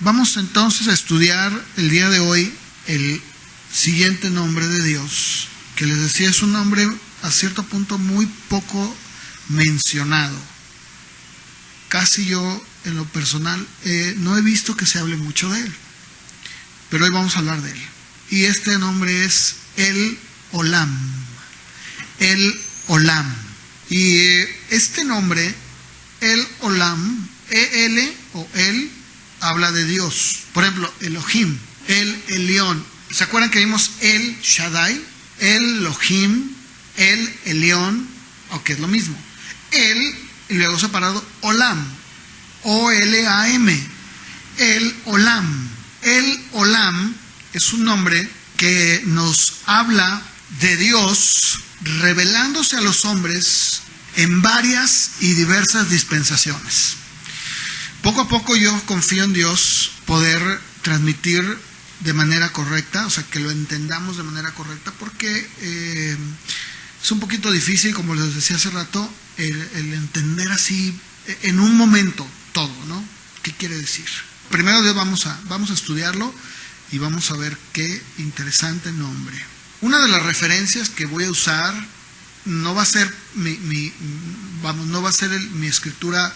Vamos entonces a estudiar el día de hoy el siguiente nombre de Dios, que les decía es un nombre a cierto punto muy poco mencionado. Casi yo, en lo personal, no he visto que se hable mucho de él, pero hoy vamos a hablar de él. Y este nombre es El Olam. El Olam. Y este nombre, El Olam, E-L o El, habla de Dios. Por ejemplo, Elohim, El Elión. ¿Se acuerdan que vimos El Shaddai? El Elohim, El Elión, aunque es lo mismo. El, y luego separado, Olam, O-L-A-M, El Olam. El Olam es un nombre que nos habla de Dios revelándose a los hombres en varias y diversas dispensaciones. Poco a poco yo confío en Dios poder transmitir de manera correcta, o sea, que lo entendamos de manera correcta, porque es un poquito difícil, como les decía hace rato, el entender así en un momento todo, ¿no? ¿Qué quiere decir? Primero Dios vamos a estudiarlo y vamos a ver qué interesante nombre. Una de las referencias que voy a usar no va a ser mi escritura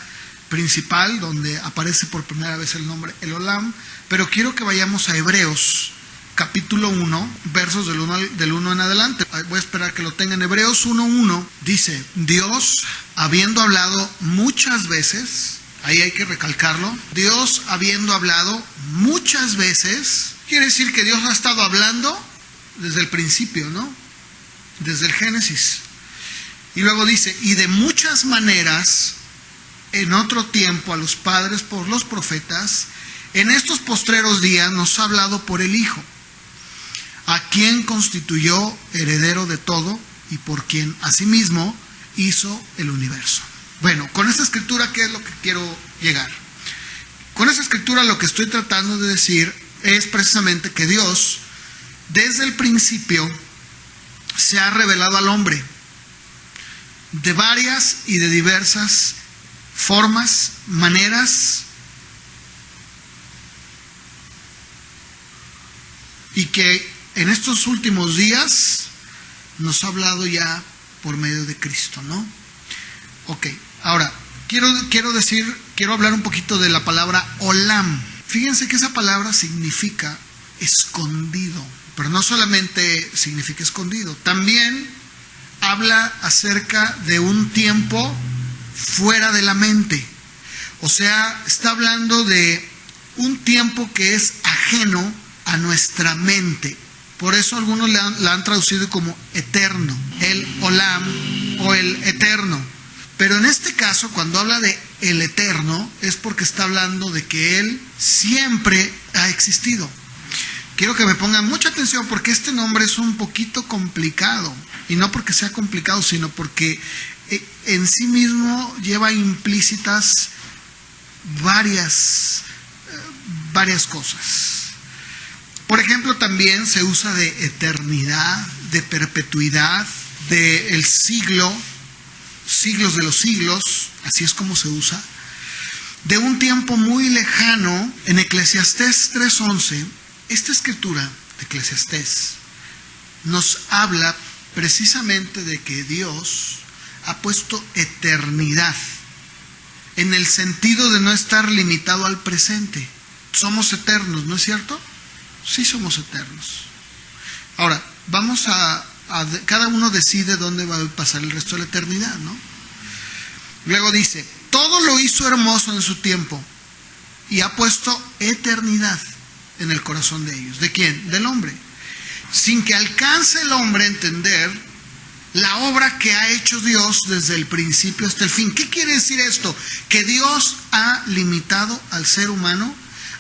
principal, donde aparece por primera vez el nombre El Olam, pero quiero que vayamos a Hebreos, capítulo 1, versos del 1 en adelante. Voy a esperar que lo tengan. Hebreos 1:1 dice: Dios, habiendo hablado muchas veces, ahí hay que recalcarlo, Dios habiendo hablado muchas veces, quiere decir que Dios ha estado hablando desde el principio, ¿no? Desde el Génesis. Y luego dice: y de muchas maneras, en otro tiempo a los padres por los profetas, en estos postreros días nos ha hablado por el Hijo, a quien constituyó heredero de todo y por quien asimismo hizo el universo. Bueno, con esta escritura, ¿qué es lo que quiero llegar? Con esta escritura lo que estoy tratando de decir es precisamente que Dios, desde el principio, se ha revelado al hombre de varias y de diversas formas, maneras, y que en estos últimos días nos ha hablado ya por medio de Cristo, ¿no? Ok, ahora quiero hablar un poquito de la palabra Olam. Fíjense que esa palabra significa escondido, pero no solamente significa escondido, también habla acerca de un tiempo fuera de la mente. O sea, está hablando de un tiempo que es ajeno a nuestra mente. Por eso algunos la han traducido como eterno, el Olam o el eterno. Pero en este caso, cuando habla de el eterno, es porque está hablando de que Él siempre ha existido. Quiero que me pongan mucha atención, porque este nombre es un poquito complicado. Y no porque sea complicado, sino porque en sí mismo lleva implícitas varias cosas. Por ejemplo, también se usa de eternidad, de perpetuidad, de el siglo, siglos de los siglos, así es como se usa, de un tiempo muy lejano. En Eclesiastés 3:11, esta escritura de Eclesiastés nos habla precisamente de que Dios ha puesto eternidad en el sentido de no estar limitado al presente. Somos eternos, ¿no es cierto? Sí, somos eternos. Ahora, cada uno decide dónde va a pasar el resto de la eternidad, ¿no? Luego dice: todo lo hizo hermoso en su tiempo y ha puesto eternidad en el corazón de ellos. ¿De quién? Del hombre. Sin que alcance el hombre a entender la obra que ha hecho Dios desde el principio hasta el fin. ¿Qué quiere decir esto? Que Dios ha limitado al ser humano,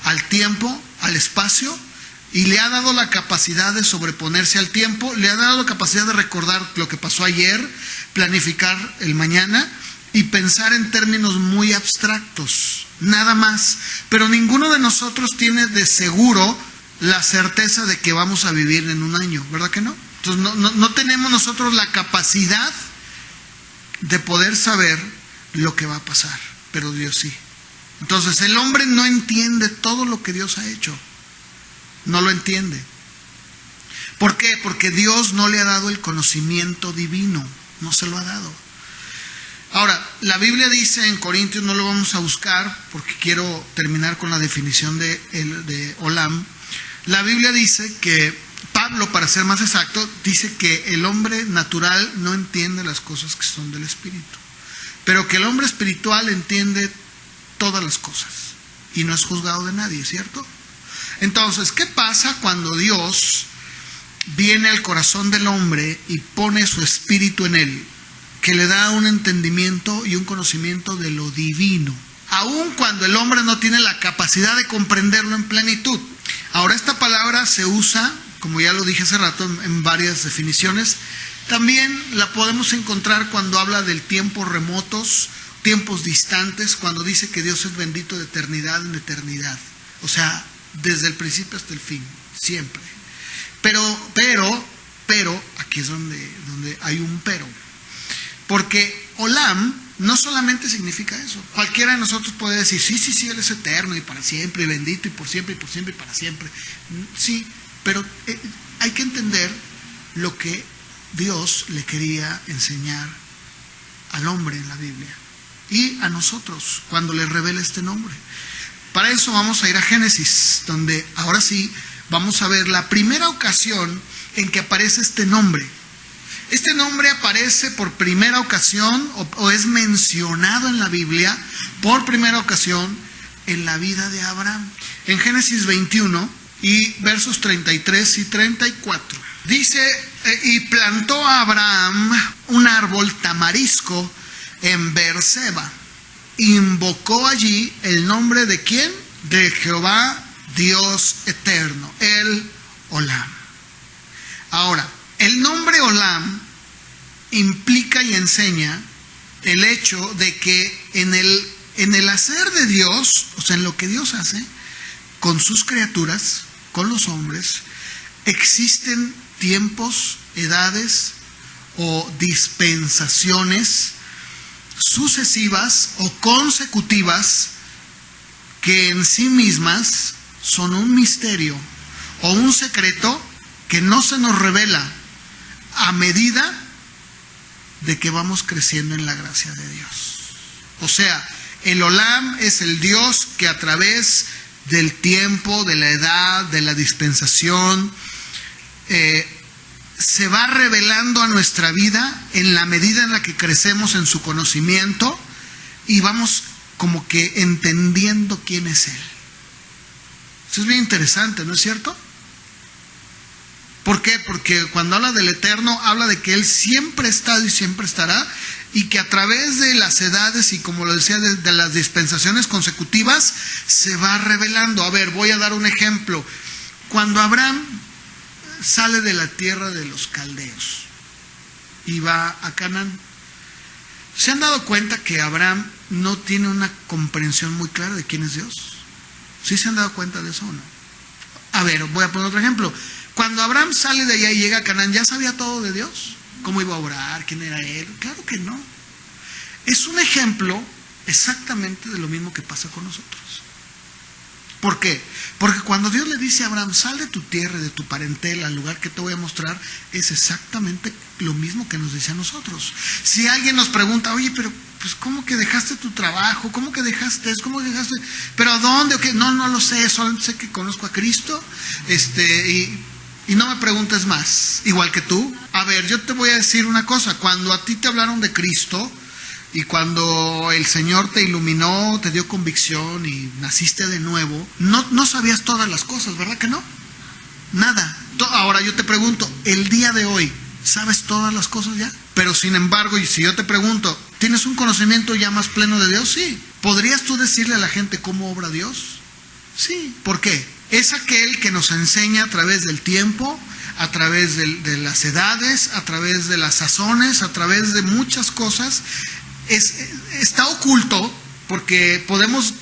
al tiempo, al espacio, y le ha dado la capacidad de sobreponerse al tiempo, le ha dado la capacidad de recordar lo que pasó ayer, planificar el mañana y pensar en términos muy abstractos, nada más. Pero ninguno de nosotros tiene de seguro la certeza de que vamos a vivir en un año, ¿verdad que no? Entonces no tenemos nosotros la capacidad de poder saber lo que va a pasar, pero Dios sí. Entonces el hombre no entiende todo lo que Dios ha hecho. No lo entiende. ¿Por qué? Porque Dios no le ha dado el conocimiento divino. No se lo ha dado. Ahora, la Biblia dice en Corintios, no lo vamos a buscar porque quiero terminar con la definición de Olam. La Biblia dice que, Pablo, para ser más exacto, dice que el hombre natural no entiende las cosas que son del Espíritu, pero que el hombre espiritual entiende todas las cosas y no es juzgado de nadie, ¿cierto? Entonces, ¿qué pasa cuando Dios viene al corazón del hombre y pone su espíritu en él, que le da un entendimiento y un conocimiento de lo divino, aun cuando el hombre no tiene la capacidad de comprenderlo en plenitud? Ahora, esta palabra se usa, como ya lo dije hace rato, en varias definiciones. También la podemos encontrar cuando habla del tiempos remotos, tiempos distantes, cuando dice que Dios es bendito de eternidad en eternidad. O sea, desde el principio hasta el fin, siempre. Pero, aquí es donde hay un pero. Porque Olam no solamente significa eso. Cualquiera de nosotros puede decir, sí, Él es eterno y para siempre, y bendito y por siempre y para siempre. Sí, pero hay que entender lo que Dios le quería enseñar al hombre en la Biblia y a nosotros cuando le revela este nombre. Para eso vamos a ir a Génesis, donde ahora sí vamos a ver la primera ocasión en que aparece este nombre. Este nombre aparece por primera ocasión o es mencionado en la Biblia por primera ocasión en la vida de Abraham. En Génesis 21 y versos 33 y 34. Dice, y plantó a Abraham un árbol tamarisco en Beerseba. Invocó allí el nombre de ¿quién? De Jehová, Dios eterno, el Olam. Ahora, el nombre Olam implica y enseña el hecho de que en el hacer de Dios, o sea, en lo que Dios hace con sus criaturas, con los hombres, existen tiempos, edades o dispensaciones sucesivas o consecutivas que en sí mismas son un misterio o un secreto que no se nos revela a medida de que vamos creciendo en la gracia de Dios. O sea, el Olam es el Dios que a través del tiempo, de la edad, de la dispensación, se va revelando a nuestra vida en la medida en la que crecemos en su conocimiento y vamos como que entendiendo quién es Él. Eso es bien interesante, ¿no es cierto? ¿Por qué? Porque cuando habla del Eterno, habla de que Él siempre ha estado y siempre estará, y que a través de las edades y, como lo decía, de las dispensaciones consecutivas, se va revelando. A ver, voy a dar un ejemplo. Cuando Abraham sale de la tierra de los caldeos y va a Canaán, ¿se han dado cuenta que Abraham no tiene una comprensión muy clara de quién es Dios? ¿Sí se han dado cuenta de eso o no? A ver, voy a poner otro ejemplo. Cuando Abraham sale de allá y llega a Canaán, ¿ya sabía todo de Dios? ¿Cómo iba a orar? ¿Quién era Él? Claro que no. Es un ejemplo exactamente de lo mismo que pasa con nosotros. ¿Por qué? Porque cuando Dios le dice a Abraham, sal de tu tierra y de tu parentela al lugar que te voy a mostrar, es exactamente lo mismo que nos dice a nosotros. Si alguien nos pregunta, oye, pero pues ¿cómo que dejaste tu trabajo? ¿Cómo que dejaste eso? ¿Cómo que dejaste? ¿Pero a dónde? ¿O no lo sé, solamente sé que conozco a Cristo, y no me preguntes más, igual que tú. A ver, yo te voy a decir una cosa. Cuando a ti te hablaron de Cristo y cuando el Señor te iluminó, te dio convicción y naciste de nuevo, no sabías todas las cosas, ¿verdad que no? Nada. Ahora yo te pregunto, el día de hoy, ¿sabes todas las cosas ya? Pero sin embargo, y si yo te pregunto, ¿tienes un conocimiento ya más pleno de Dios? Sí. ¿Podrías tú decirle a la gente cómo obra Dios? Sí. ¿Por qué? Es aquel que nos enseña a través del tiempo, a través de las edades, a través de las sazones, a través de muchas cosas. Está oculto, porque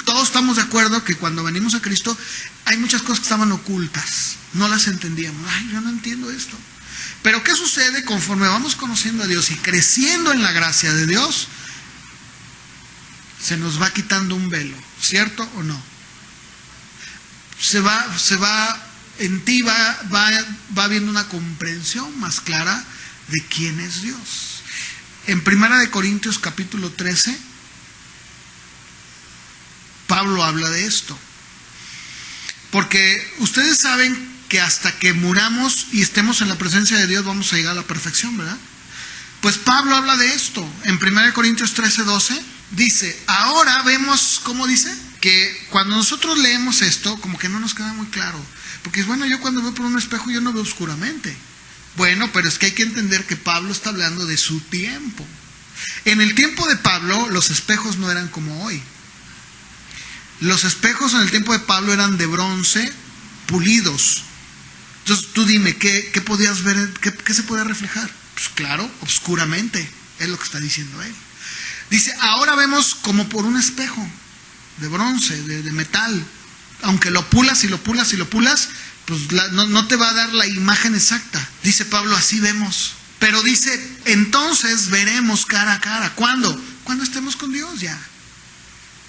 todos estamos de acuerdo que cuando venimos a Cristo hay muchas cosas que estaban ocultas, no las entendíamos. Ay, yo no entiendo esto. Pero ¿qué sucede conforme vamos conociendo a Dios y creciendo en la gracia de Dios? se nos va quitando un velo, ¿cierto o no? En ti va habiendo una comprensión más clara de quién es Dios. En 1 Corintios capítulo 13, Pablo habla de esto. Porque ustedes saben que hasta que muramos y estemos en la presencia de Dios vamos a llegar a la perfección, ¿verdad? Pues Pablo habla de esto. En 1 Corintios 13, 12, dice, ahora vemos, ¿cómo dice? Que cuando nosotros leemos esto, como que no nos queda muy claro. Porque es bueno, yo cuando veo por un espejo yo no veo oscuramente. Bueno, pero es que hay que entender que Pablo está hablando de su tiempo. En el tiempo de Pablo, los espejos no eran como hoy. Los espejos en el tiempo de Pablo eran de bronce, pulidos. Entonces tú dime, ¿qué podías ver? ¿Qué se podía reflejar? Pues claro, oscuramente, es lo que está diciendo él. Dice, ahora vemos como por un espejo, de bronce, de metal. Aunque lo pulas y lo pulas y lo pulas, pues no te va a dar la imagen exacta. Dice Pablo, así vemos. Pero dice, entonces veremos cara a cara. ¿Cuándo? Cuando estemos con Dios ya.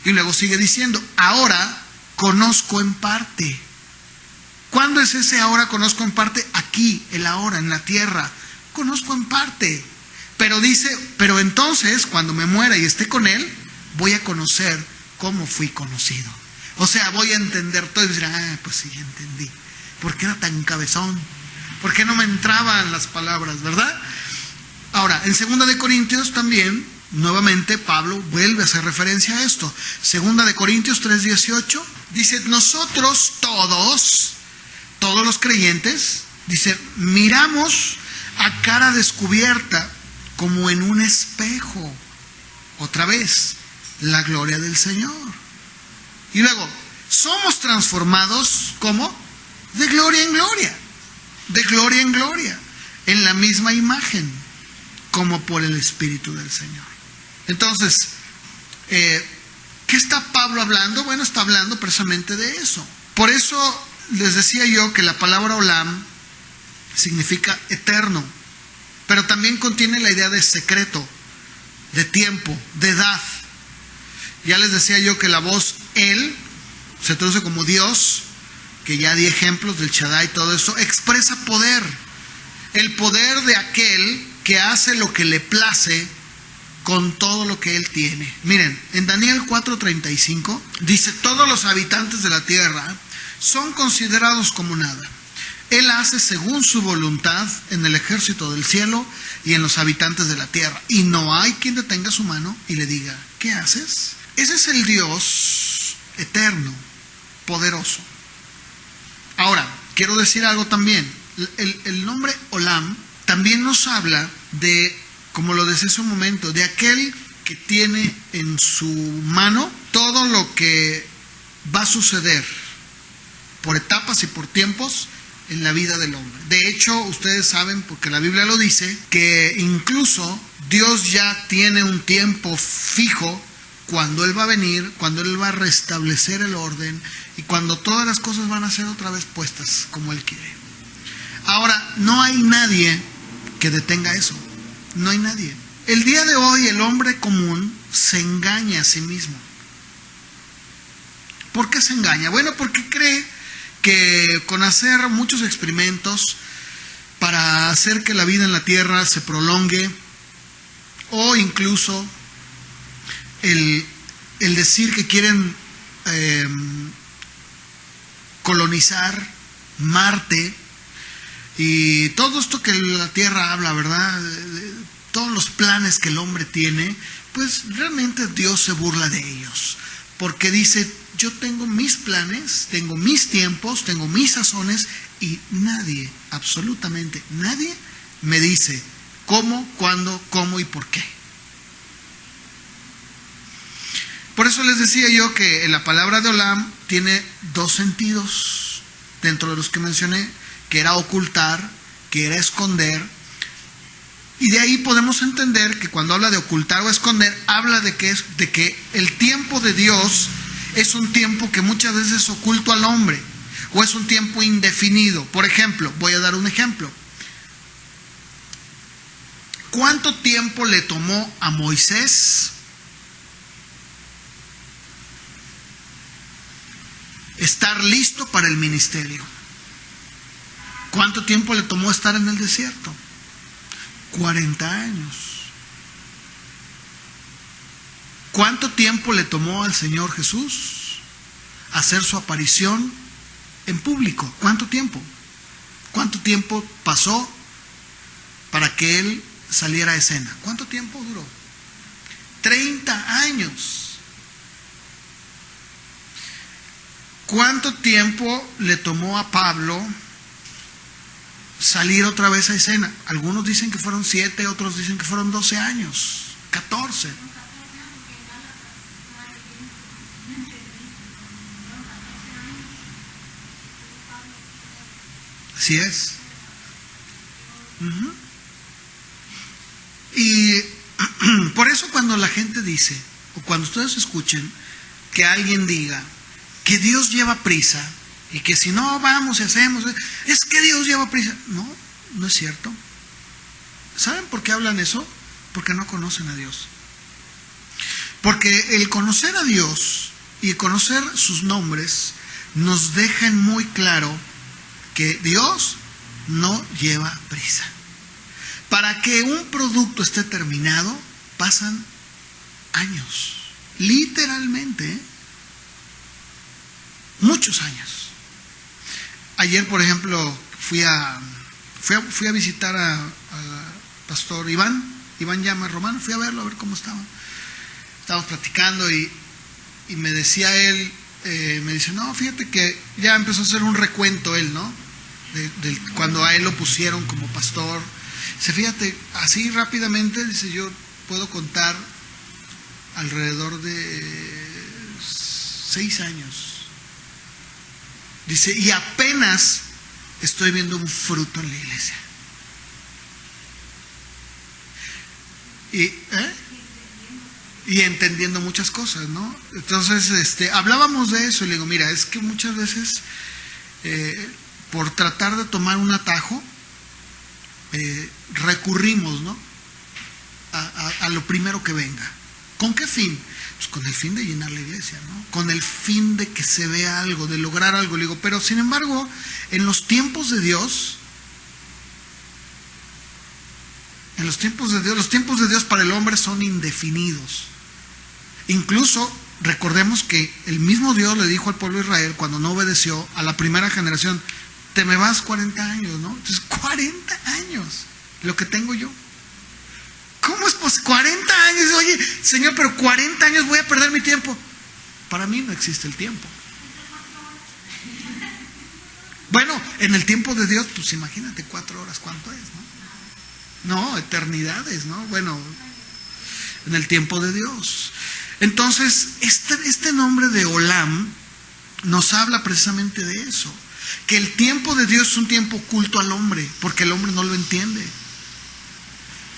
Y luego sigue diciendo, ahora conozco en parte. ¿Cuándo es ese ahora conozco en parte? Aquí, el ahora, en la tierra. Conozco en parte. Pero dice, pero entonces, cuando me muera y esté con Él, voy a conocer cómo fui conocido. O sea, voy a entender todo y decir, pues sí, ya entendí. ¿Por qué era tan cabezón? ¿Por qué no me entraban las palabras, verdad? Ahora, en 2 Corintios también, nuevamente Pablo vuelve a hacer referencia a esto. 2 Corintios 3:18 dice, nosotros todos los creyentes, dice, miramos a cara descubierta como en un espejo, otra vez, la gloria del Señor. Y luego, somos transformados, ¿cómo? De gloria en gloria, de gloria en gloria, en la misma imagen, como por el Espíritu del Señor. Entonces, ¿qué está Pablo hablando? Bueno, está hablando precisamente de eso. Por eso les decía yo que la palabra olam significa eterno, pero también contiene la idea de secreto, de tiempo, de edad. Ya les decía yo que la voz él se traduce como Dios, que ya di ejemplos del Shaddai y todo eso, expresa poder, el poder de aquel que hace lo que le place con todo lo que él tiene. Miren, en Daniel 4:35 dice, todos los habitantes de la tierra son considerados como nada. Él hace según su voluntad en el ejército del cielo y en los habitantes de la tierra. Y no hay quien detenga su mano y le diga, ¿qué haces? Ese es el Dios eterno, poderoso. Ahora, quiero decir algo también. El nombre Olam también nos habla de, como lo decía hace un momento, de aquel que tiene en su mano todo lo que va a suceder por etapas y por tiempos en la vida del hombre. De hecho, ustedes saben, porque la Biblia lo dice, que incluso Dios ya tiene un tiempo fijo cuando Él va a venir, cuando Él va a restablecer el orden y cuando todas las cosas van a ser otra vez puestas como Él quiere. Ahora, no hay nadie que detenga eso. No hay nadie. El día de hoy el hombre común se engaña a sí mismo. ¿Por qué se engaña? Bueno, porque cree que con hacer muchos experimentos para hacer que la vida en la tierra se prolongue, o incluso el decir que quieren colonizar Marte y todo esto que la tierra habla, ¿verdad? Todos los planes que el hombre tiene, pues realmente Dios se burla de ellos, porque dice, yo tengo mis planes, tengo mis tiempos, tengo mis sazones y nadie, absolutamente nadie, me dice cómo, cuándo, cómo y por qué. Por eso les decía yo que la palabra de Olam tiene dos sentidos dentro de los que mencioné, que era ocultar, que era esconder. Y de ahí podemos entender que cuando habla de ocultar o esconder, habla de que el tiempo de Dios es un tiempo que muchas veces es oculto al hombre, o es un tiempo indefinido. Por ejemplo, voy a dar un ejemplo. ¿Cuánto tiempo le tomó a Moisés estar listo para el ministerio. ¿Cuánto tiempo le tomó estar en el desierto? 40 años. ¿Cuánto tiempo le tomó al Señor Jesús hacer su aparición en público? ¿Cuánto tiempo? ¿Cuánto tiempo pasó para que Él saliera a escena? ¿Cuánto tiempo duró? 30 años. ¿Cuánto tiempo le tomó a Pablo salir otra vez a escena? Algunos dicen que fueron 7, otros dicen que fueron 12 años, 14. Así es. Y por eso cuando la gente dice, o cuando ustedes escuchen que alguien diga que Dios lleva prisa, y que si no vamos y hacemos, es que Dios lleva prisa. No, no es cierto. ¿Saben por qué hablan eso? Porque no conocen a Dios. Porque el conocer a Dios y conocer sus nombres nos dejan muy claro que Dios no lleva prisa. Para que un producto esté terminado, pasan años. Literalmente, muchos años. Ayer, por ejemplo, fui a visitar a pastor Iván Llama Romano, fui a verlo, a ver cómo estaba. Estábamos platicando y me decía él, me dice, no, fíjate que ya empezó a hacer un recuento él, ¿no? De cuando a él lo pusieron como pastor. Dice, fíjate, así rápidamente, dice, yo puedo contar alrededor de 6 años. Dice, y apenas estoy viendo un fruto en la iglesia. Y entendiendo muchas cosas, ¿no? Entonces, hablábamos de eso y le digo, mira, es que muchas veces por tratar de tomar un atajo recurrimos, ¿no? a lo primero que venga. ¿Con qué fin? Pues con el fin de llenar la iglesia, ¿no? Con el fin de que se vea algo, de lograr algo. Le digo, pero sin embargo, en los tiempos de Dios, los tiempos de Dios para el hombre son indefinidos. Incluso recordemos que el mismo Dios le dijo al pueblo de Israel cuando no obedeció a la primera generación, te me vas 40 años, ¿no? Entonces, 40 años, lo que tengo yo. ¿Cómo es posible? 40 años, oye, Señor, pero 40 años voy a perder mi tiempo. Para mí no existe el tiempo. Bueno, en el tiempo de Dios, pues imagínate 4 horas, ¿cuánto es, no? No, eternidades, ¿no? Bueno, en el tiempo de Dios. Entonces, este nombre de Olam nos habla precisamente de eso. Que el tiempo de Dios es un tiempo oculto al hombre, porque el hombre no lo entiende.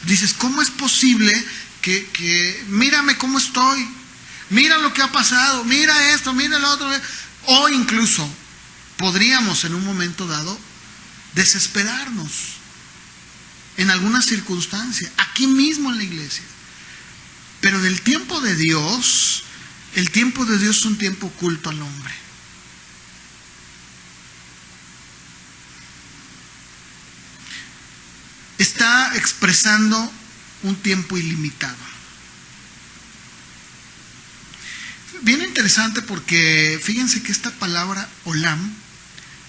Dices, ¿cómo es posible que mírame cómo estoy? Mira lo que ha pasado, mira esto, mira lo otro. O incluso podríamos en un momento dado desesperarnos en alguna circunstancia, aquí mismo en la iglesia. Pero en el tiempo de Dios es un tiempo oculto al hombre. Está expresando un tiempo ilimitado. Bien interesante porque fíjense que esta palabra Olam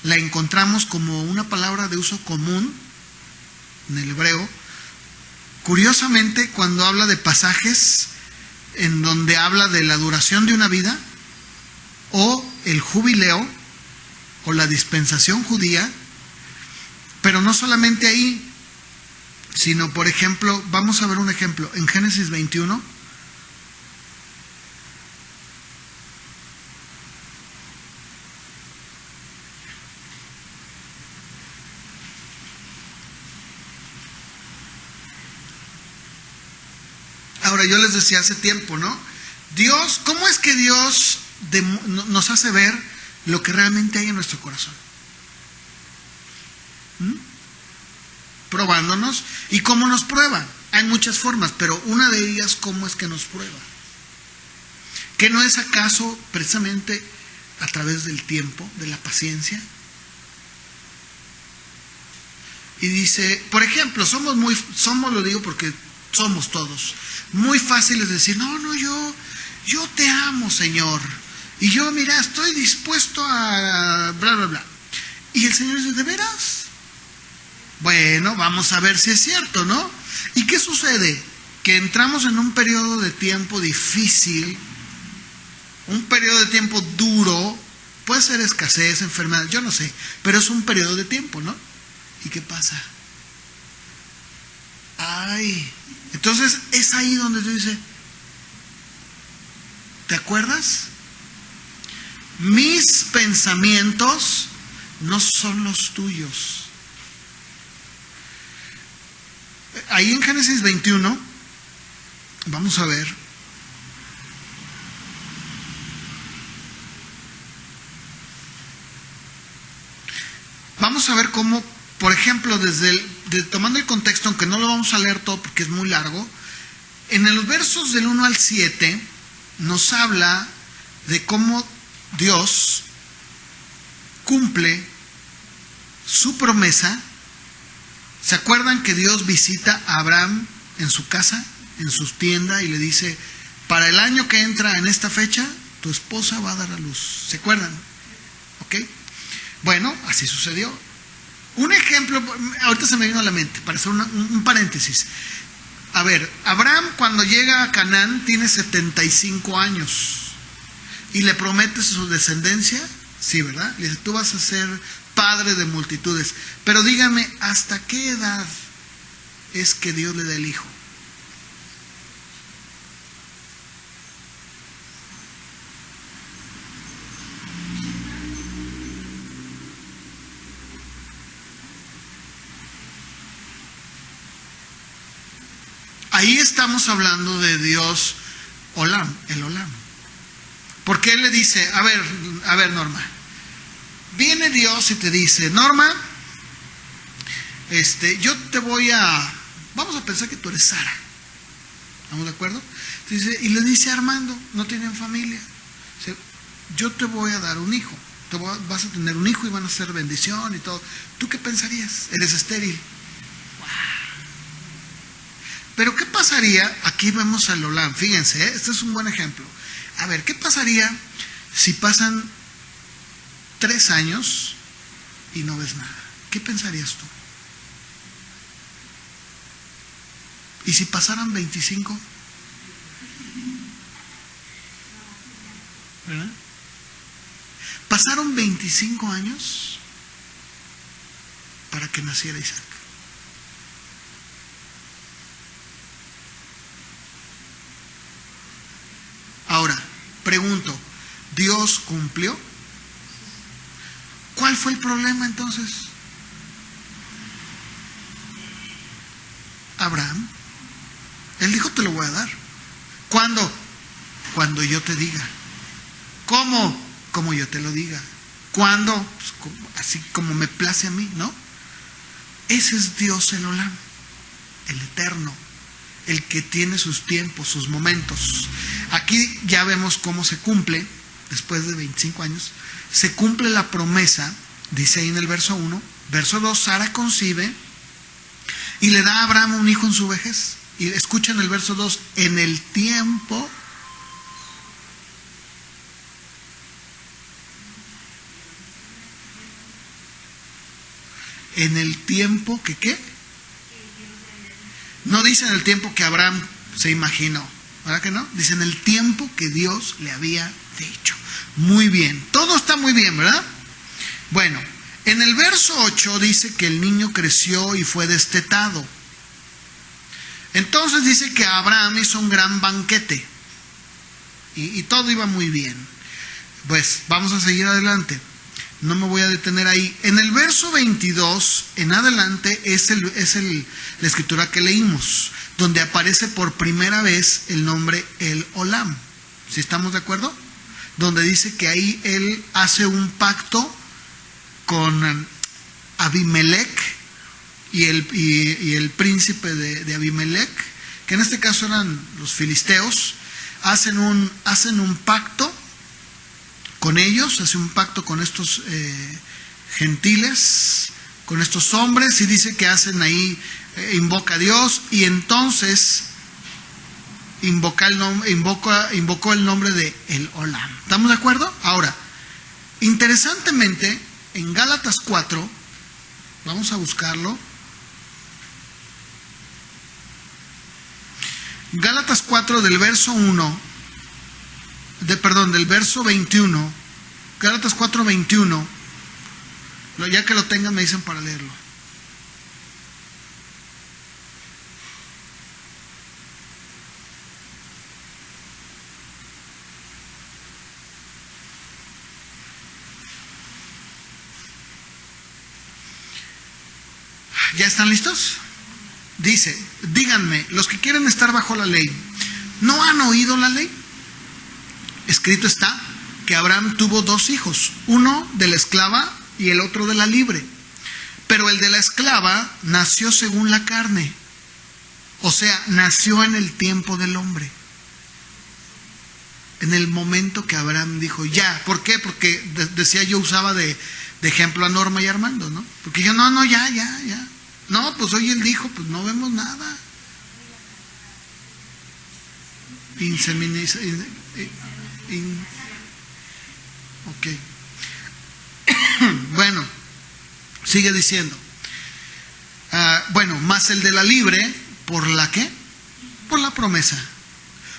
la encontramos como una palabra de uso común en el hebreo. Curiosamente, cuando habla de pasajes en donde habla de la duración de una vida, o el jubileo, o la dispensación judía, pero no solamente ahí, sino, por ejemplo, vamos a ver un ejemplo, en Génesis 21, ahora yo les decía hace tiempo, ¿no? Dios, ¿cómo es que Dios nos hace ver lo que realmente hay en nuestro corazón? Probándonos. ¿Y cómo nos prueba? Hay muchas formas, pero una de ellas, ¿cómo es que nos prueba? ¿Que no es acaso precisamente a través del tiempo, de la paciencia. Y dice, por ejemplo, lo digo porque somos todos, muy fáciles de decir, no, yo te amo, Señor. Y yo, mira, estoy dispuesto a bla, bla, bla. Y el Señor dice, ¿de veras? Bueno, vamos a ver si es cierto, ¿no? ¿Y qué sucede? Que entramos en un periodo de tiempo difícil, un periodo de tiempo duro, puede ser escasez, enfermedad, yo no sé, pero es un periodo de tiempo, ¿no? ¿Y qué pasa? Entonces es ahí donde tú dices, ¿te acuerdas? Mis pensamientos no son los tuyos. Ahí en Génesis 21, vamos a ver. Vamos a ver cómo, por ejemplo, tomando el contexto, aunque no lo vamos a leer todo porque es muy largo, en los versos del 1 al 7 nos habla de cómo Dios cumple su promesa. ¿Se acuerdan que Dios visita a Abraham en su casa, en su tienda, y le dice, para el año que entra en esta fecha, tu esposa va a dar a luz? ¿Se acuerdan? ¿Ok? Bueno, así sucedió. Un ejemplo, ahorita se me vino a la mente, para hacer un paréntesis. A ver, Abraham cuando llega a Canaán tiene 75 años y le promete su descendencia, sí, ¿verdad? Le dice, tú vas a ser padre de multitudes. Pero dígame, ¿hasta qué edad es que Dios le da el hijo? Ahí estamos hablando de Dios Olam, el Olam. Porque Él le dice, a ver Norma, viene Dios y te dice, Norma, yo te voy vamos a pensar que tú eres Sara. ¿Estamos de acuerdo? Y le dice a Armando, no tienen familia. Dice, yo te voy a dar un hijo. Vas a tener un hijo y van a ser bendición y todo. ¿Tú qué pensarías? Eres estéril. Pero ¿qué pasaría? Aquí vemos al Olam, fíjense, este es un buen ejemplo. A ver, ¿qué pasaría si pasan 3 años y no ves nada? ¿Qué pensarías tú? ¿Y si pasaran 25? ¿Verdad? Pasaron 25 años para que naciera Isaac. Ahora, pregunto, ¿Dios cumplió? ¿Cuál fue el problema entonces? Abraham. Él dijo, te lo voy a dar. ¿Cuándo? Cuando yo te diga. ¿Cómo? Como yo te lo diga. ¿Cuándo? Pues, así como me place a mí, ¿no? Ese es Dios el Olam, el eterno, el que tiene sus tiempos, sus momentos. Aquí ya vemos cómo se cumple, después de 25 años, se cumple la promesa, dice ahí en el verso 1, verso 2, Sara concibe y le da a Abraham un hijo en su vejez. Y escuchen el verso 2, en el tiempo que ¿qué? No dice en el tiempo que Abraham se imaginó, ¿verdad que no? Dice en el tiempo que Dios le había dicho. Muy bien, todo está muy bien, ¿verdad? Bueno, en el verso 8 dice que el niño creció y fue destetado. Entonces dice que Abraham hizo un gran banquete y todo iba muy bien. Pues vamos a seguir adelante. No me voy a detener ahí. En el verso 22 en adelante es la escritura que leímos, donde aparece por primera vez el nombre El Olam. ¿Sí estamos de acuerdo? Donde dice que ahí él hace un pacto con Abimelech y el príncipe de Abimelech, que en este caso eran los filisteos, hacen un pacto con ellos, hace un pacto con estos gentiles, con estos hombres, y dice que hacen ahí, invoca a Dios, y entonces invocó el nombre de El Olam. ¿Estamos de acuerdo? Ahora, interesantemente, en Gálatas 4, vamos a buscarlo. Gálatas 4 del verso 1, del verso 21, Gálatas 4, 21, ya que lo tengan me dicen para leerlo. ¿Ya están listos? Dice, díganme, los que quieren estar bajo la ley, ¿no han oído la ley? Escrito está que Abraham tuvo 2 hijos, uno de la esclava y el otro de la libre. Pero el de la esclava nació según la carne, o sea, nació en el tiempo del hombre. En el momento que Abraham dijo, ya, ¿por qué? Porque decía yo, usaba de ejemplo a Norma y Armando, ¿no? Porque yo, no, ya. No, pues hoy él dijo, pues no vemos nada. Ok. Bueno, sigue diciendo. Más el de la libre, ¿por la qué? Por la promesa.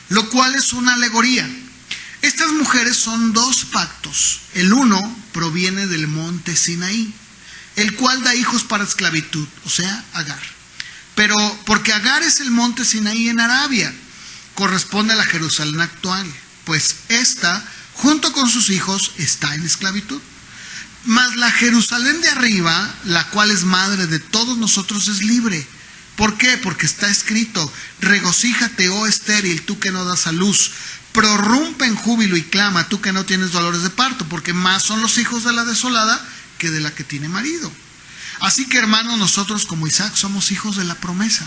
Lo cual es una alegoría. Estas mujeres son 2 pactos. El uno proviene del monte Sinaí, el cual da hijos para esclavitud, o sea, Agar. Pero porque Agar es el monte Sinaí en Arabia, corresponde a la Jerusalén actual, pues esta, junto con sus hijos, está en esclavitud. Mas la Jerusalén de arriba, la cual es madre de todos nosotros, es libre. ¿Por qué? Porque está escrito, regocíjate, oh estéril, tú que no das a luz, prorrumpe en júbilo y clama, tú que no tienes dolores de parto, porque más son los hijos de la desolada que de la que tiene marido. Así que, hermanos, nosotros como Isaac somos hijos de la promesa.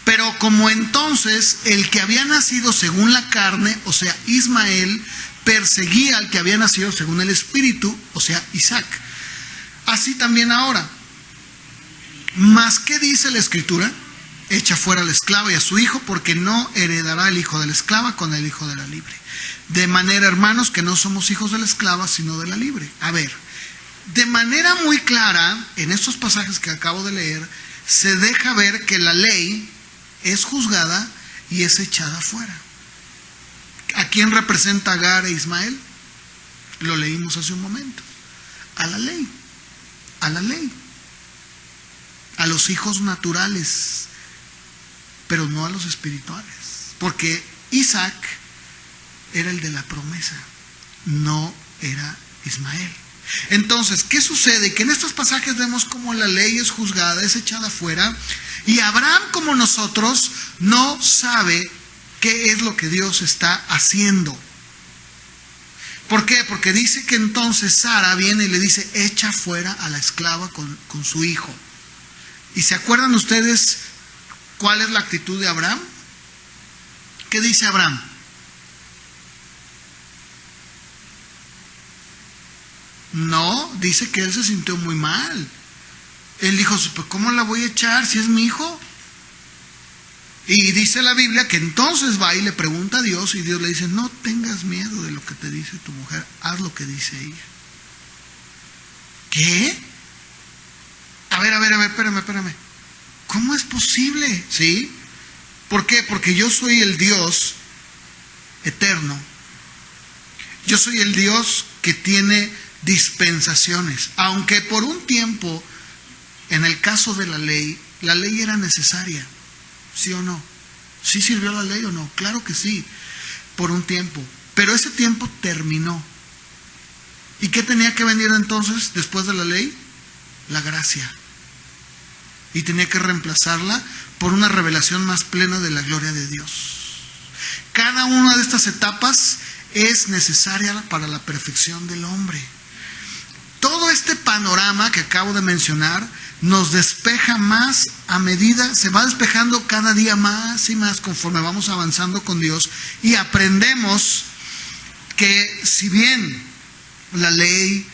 Pero como entonces el que había nacido según la carne, o sea, Ismael, perseguía al que había nacido según el espíritu, o sea, Isaac, así también ahora. Mas, ¿qué dice la escritura? Echa fuera a la esclava y a su hijo, porque no heredará el hijo de la esclava con el hijo de la libre. De manera, hermanos, que no somos hijos de la esclava, sino de la libre. A ver, de manera muy clara, en estos pasajes que acabo de leer, se deja ver que la ley es juzgada y es echada fuera. ¿A quién representa Agar e Ismael? Lo leímos hace un momento. A la ley. A la ley. A los hijos naturales, pero no a los espirituales. Porque Isaac era el de la promesa, no era Ismael. Entonces, ¿qué sucede? Que en estos pasajes vemos cómo la ley es juzgada, es echada fuera, y Abraham, como nosotros, no sabe qué es lo que Dios está haciendo. ¿Por qué? Porque dice que entonces Sara viene y le dice, echa fuera a la esclava con su hijo. ¿Y se acuerdan ustedes cuál es la actitud de Abraham? ¿Qué dice Abraham? No, dice que él se sintió muy mal. Él dijo, pues ¿cómo la voy a echar si es mi hijo? Y dice la Biblia que entonces va y le pregunta a Dios, y Dios le dice, no tengas miedo de lo que te dice tu mujer, haz lo que dice ella. ¿Qué? A ver, espérame. ¿Cómo es posible? ¿Sí? ¿Por qué? Porque yo soy el Dios eterno. Yo soy el Dios que tiene dispensaciones. Aunque por un tiempo, en el caso de la ley era necesaria. ¿Sí o no? ¿Sí sirvió la ley o no? Claro que sí, por un tiempo. Pero ese tiempo terminó. ¿Y qué tenía que venir entonces después de la ley? La gracia. Y tenía que reemplazarla por una revelación más plena de la gloria de Dios. Cada una de estas etapas es necesaria para la perfección del hombre. Todo este panorama que acabo de mencionar nos despeja más a medida, se va despejando cada día más y más conforme vamos avanzando con Dios y aprendemos que si bien la ley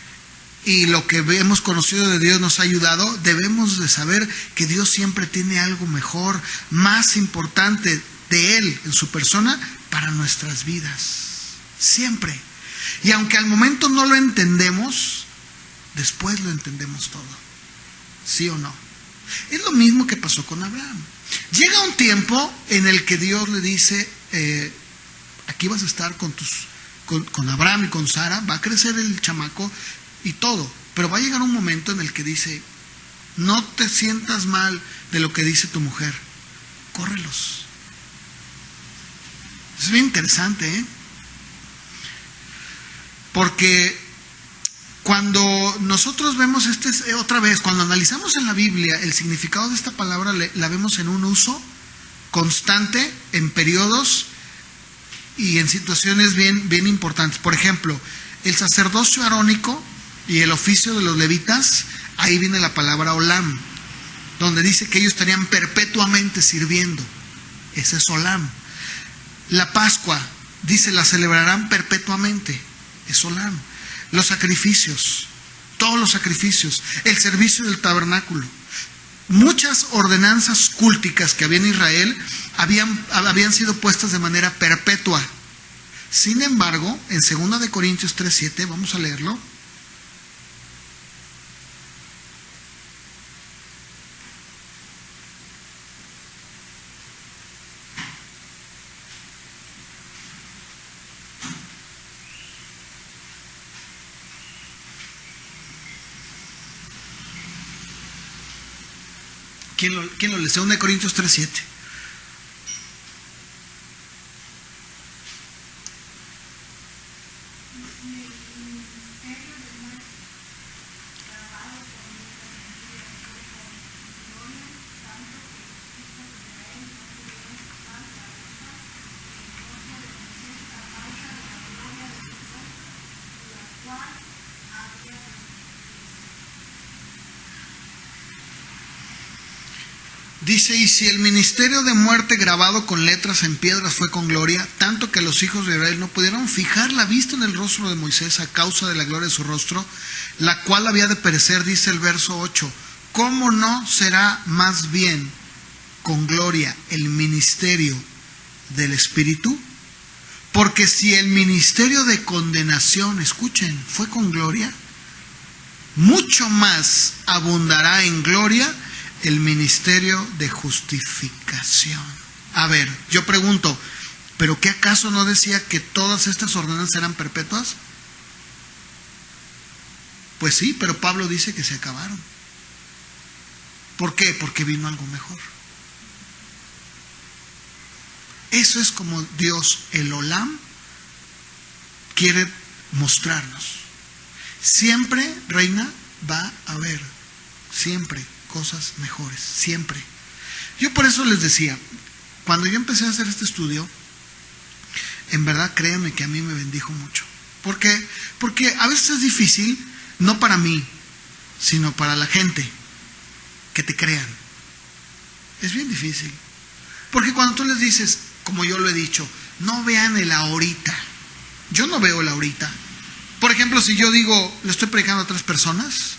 y lo que hemos conocido de Dios nos ha ayudado, debemos de saber que Dios siempre tiene algo mejor, más importante de Él en su persona para nuestras vidas. Siempre. Y aunque al momento no lo entendemos, después lo entendemos todo. ¿Sí o no? Es lo mismo que pasó con Abraham. Llega un tiempo en el que Dios le dice, aquí vas a estar con Abraham y con Sara, va a crecer el chamaco y todo, pero va a llegar un momento en el que dice, no te sientas mal de lo que dice tu mujer, córrelos. Es bien interesante, porque cuando nosotros vemos otra vez, cuando analizamos en la Biblia el significado de esta palabra, la vemos en un uso constante, en periodos y en situaciones bien importantes. Por ejemplo, el sacerdocio arónico y el oficio de los levitas, ahí viene la palabra olam, donde dice que ellos estarían perpetuamente sirviendo. Ese es olam. La Pascua, dice, la celebrarán perpetuamente. Es olam. Los sacrificios, todos los sacrificios, el servicio del tabernáculo, muchas ordenanzas cúlticas que había en Israel habían sido puestas de manera perpetua. Sin embargo, en 2 Corintios 3:7, vamos a leerlo. ¿Quién lo lee? 2 Corintios 3:7. Dice, y si el ministerio de muerte grabado con letras en piedras fue con gloria, tanto que los hijos de Israel no pudieron fijar la vista en el rostro de Moisés a causa de la gloria de su rostro, la cual había de perecer, dice el verso 8, ¿cómo no será más bien con gloria el ministerio del Espíritu? Porque si el ministerio de condenación, escuchen, fue con gloria, mucho más abundará en gloria el ministerio de justificación. A ver, yo pregunto, ¿pero qué acaso no decía que todas estas ordenanzas eran perpetuas? Pues sí, pero Pablo dice que se acabaron. ¿Por qué? Porque vino algo mejor. Eso es como Dios, el Olam, quiere mostrarnos. Siempre, reina, va a haber, siempre, cosas mejores, siempre. Yo por eso les decía, cuando yo empecé a hacer este estudio, en verdad créanme que a mí me bendijo mucho. ¿Por qué? Porque a veces es difícil, no para mí, sino para la gente, que te crean. Es bien difícil. Porque cuando tú les dices, como yo lo he dicho, no vean el ahorita. Yo no veo el ahorita. Por ejemplo, si yo digo, le estoy predicando a otras personas,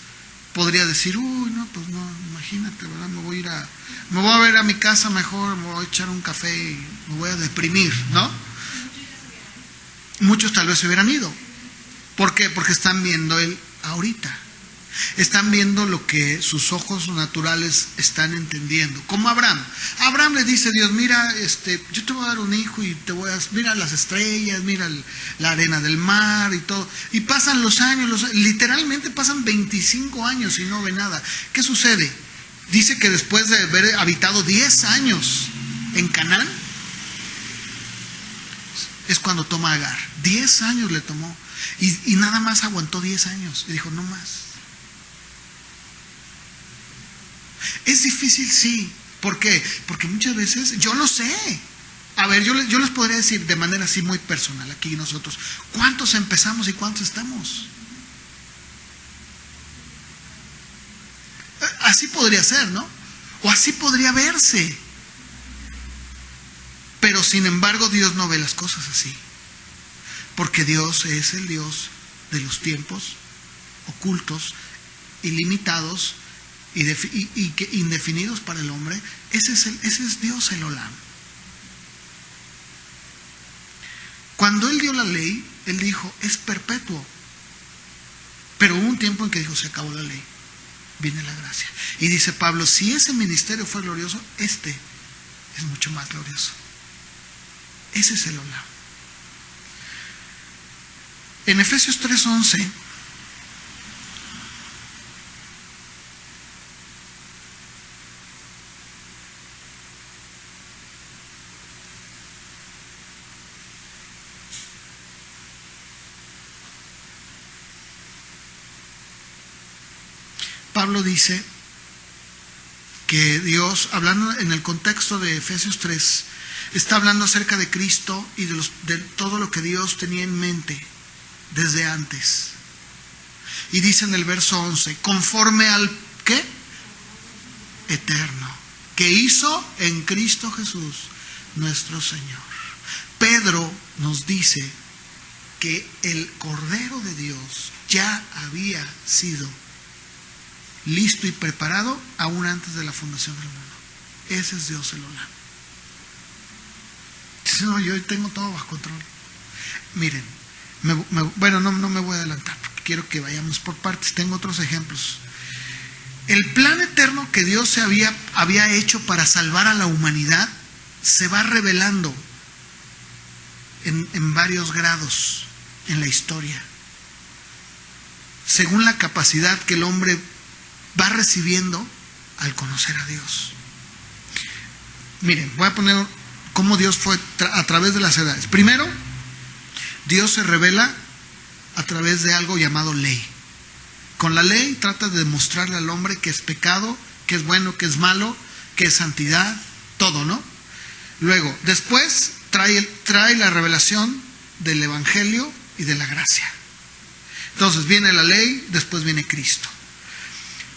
podría decir, uy, no, pues no, imagínate, ¿verdad? Me voy a ver a mi casa mejor, me voy a echar un café y me voy a deprimir, ¿no? Muchos tal vez se hubieran ido. ¿Por qué? Porque están viendo el ahorita. Están viendo lo que sus ojos naturales están entendiendo. Como Abraham. Abraham le dice a Dios, mira, yo te voy a dar un hijo y mira las estrellas, mira la arena del mar y todo. Y pasan los años, literalmente pasan 25 años y no ve nada. ¿Qué sucede? Dice que después de haber habitado 10 años en Canaán, es cuando toma a Agar. 10 años le tomó. Y nada más aguantó 10 años. Y dijo, no más. Es difícil, sí. ¿Por qué? Porque muchas veces, yo lo sé. A ver, yo les podría decir de manera así muy personal, aquí nosotros, ¿cuántos empezamos y cuántos estamos? Así podría ser, ¿no? O así podría verse. Pero sin embargo, Dios no ve las cosas así. porque Dios es el Dios de los tiempos ocultos, ilimitados y indefinidos para el hombre. Ese es Dios, el Olam. Cuando Él dio la ley, Él dijo, es perpetuo. Pero hubo un tiempo en que dijo, se acabó la ley, viene la gracia. Y dice Pablo, si ese ministerio fue glorioso, este es mucho más glorioso. Ese es el Olam. En Efesios 3:11, Pablo dice que Dios, hablando en el contexto de Efesios 3, está hablando acerca de Cristo y de todo lo que Dios tenía en mente desde antes. Y dice en el verso 11, conforme al ¿qué? Eterno, que hizo en Cristo Jesús nuestro Señor. Pedro nos dice que el Cordero de Dios ya había sido listo y preparado aún antes de la fundación del mundo. Ese es Dios, el Olam. Dice, no, yo tengo todo bajo control. Miren, bueno, no me voy a adelantar porque quiero que vayamos por partes. Tengo otros ejemplos. El plan eterno que Dios había hecho para salvar a la humanidad se va revelando en varios grados en la historia, según la capacidad que el hombre va recibiendo al conocer a Dios. Miren, voy a poner cómo Dios fue a través de las edades. Primero, Dios se revela a través de algo llamado ley. Con la ley trata de demostrarle al hombre que es pecado, que es bueno, que es malo, que es santidad, todo, ¿no? Luego, después trae la revelación del Evangelio y de la gracia. Entonces viene la ley, después viene Cristo.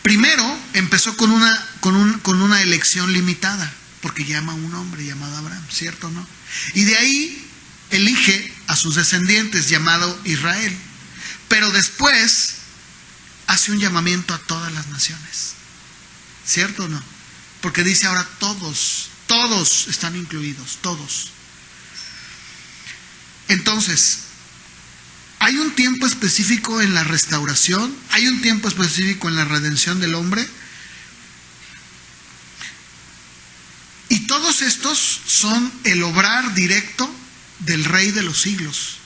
Primero empezó con una elección limitada, porque llama a un hombre llamado Abraham, ¿cierto o no? Y de ahí elige a sus descendientes llamado Israel. Pero después hace un llamamiento a todas las naciones, ¿cierto o no? Porque dice ahora todos están incluidos, todos. Entonces, hay un tiempo específico en la restauración, hay un tiempo específico en la redención del hombre, y todos estos son el obrar directo del Rey de los siglos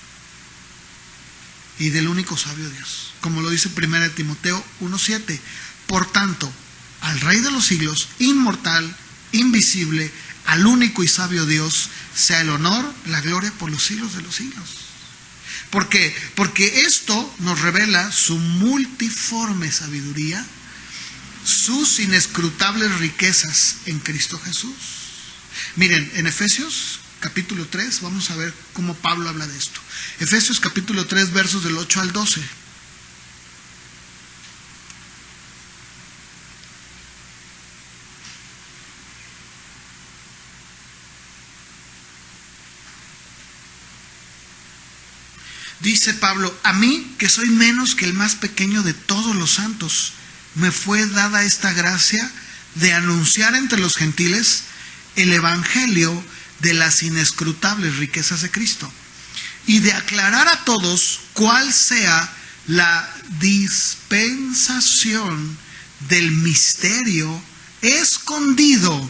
y del único sabio Dios, como lo dice 1 Timoteo 1:7. Por tanto, al Rey de los siglos, inmortal, invisible, al único y sabio Dios, sea el honor, la gloria por los siglos de los siglos. ¿Por qué? Porque esto nos revela su multiforme sabiduría, sus inescrutables riquezas en Cristo Jesús. Miren, en Efesios capítulo 3, vamos a ver cómo Pablo habla de esto. Efesios capítulo 3, versos del 8 al 12. Dice Pablo, a mí, que soy menos que el más pequeño de todos los santos, me fue dada esta gracia de anunciar entre los gentiles el evangelio de las inescrutables riquezas de Cristo y de aclarar a todos cuál sea la dispensación del misterio escondido.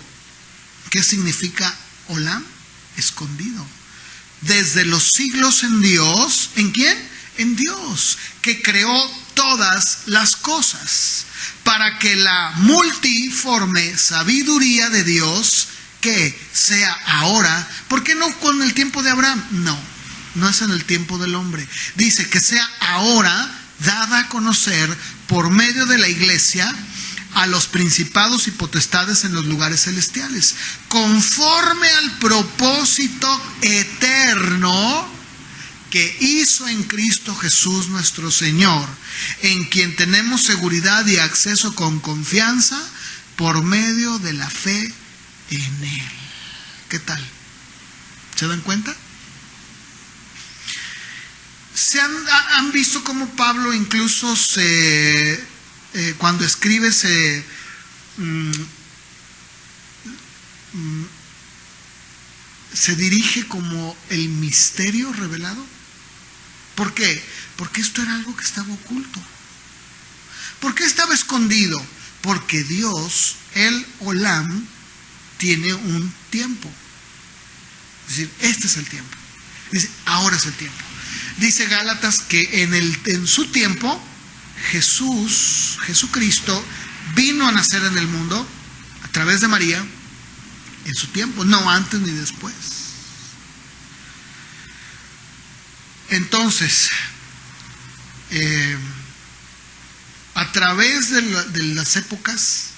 ¿Qué significa Olam? Escondido. Desde los siglos en Dios. ¿En quién? En Dios, que creó todas las cosas, para que la multiforme sabiduría de Dios, que sea ahora, ¿por qué no con el tiempo de Abraham? No es en el tiempo del hombre. Dice que sea ahora dada a conocer por medio de la iglesia a los principados y potestades en los lugares celestiales, conforme al propósito eterno que hizo en Cristo Jesús nuestro Señor, en quien tenemos seguridad y acceso con confianza por medio de la fe en Él. ¿Qué tal? ¿Se dan cuenta? Han visto cómo Pablo incluso cuando escribe se dirige como el misterio revelado. ¿Por qué? Porque esto era algo que estaba oculto. ¿Por qué estaba escondido? Porque Dios, el Olam, tiene un tiempo. Es decir, este es el tiempo. Dice, ahora es el tiempo. Dice Gálatas que en su tiempo Jesucristo vino a nacer en el mundo a través de María, en su tiempo, no antes ni después. Entonces, a través de las épocas,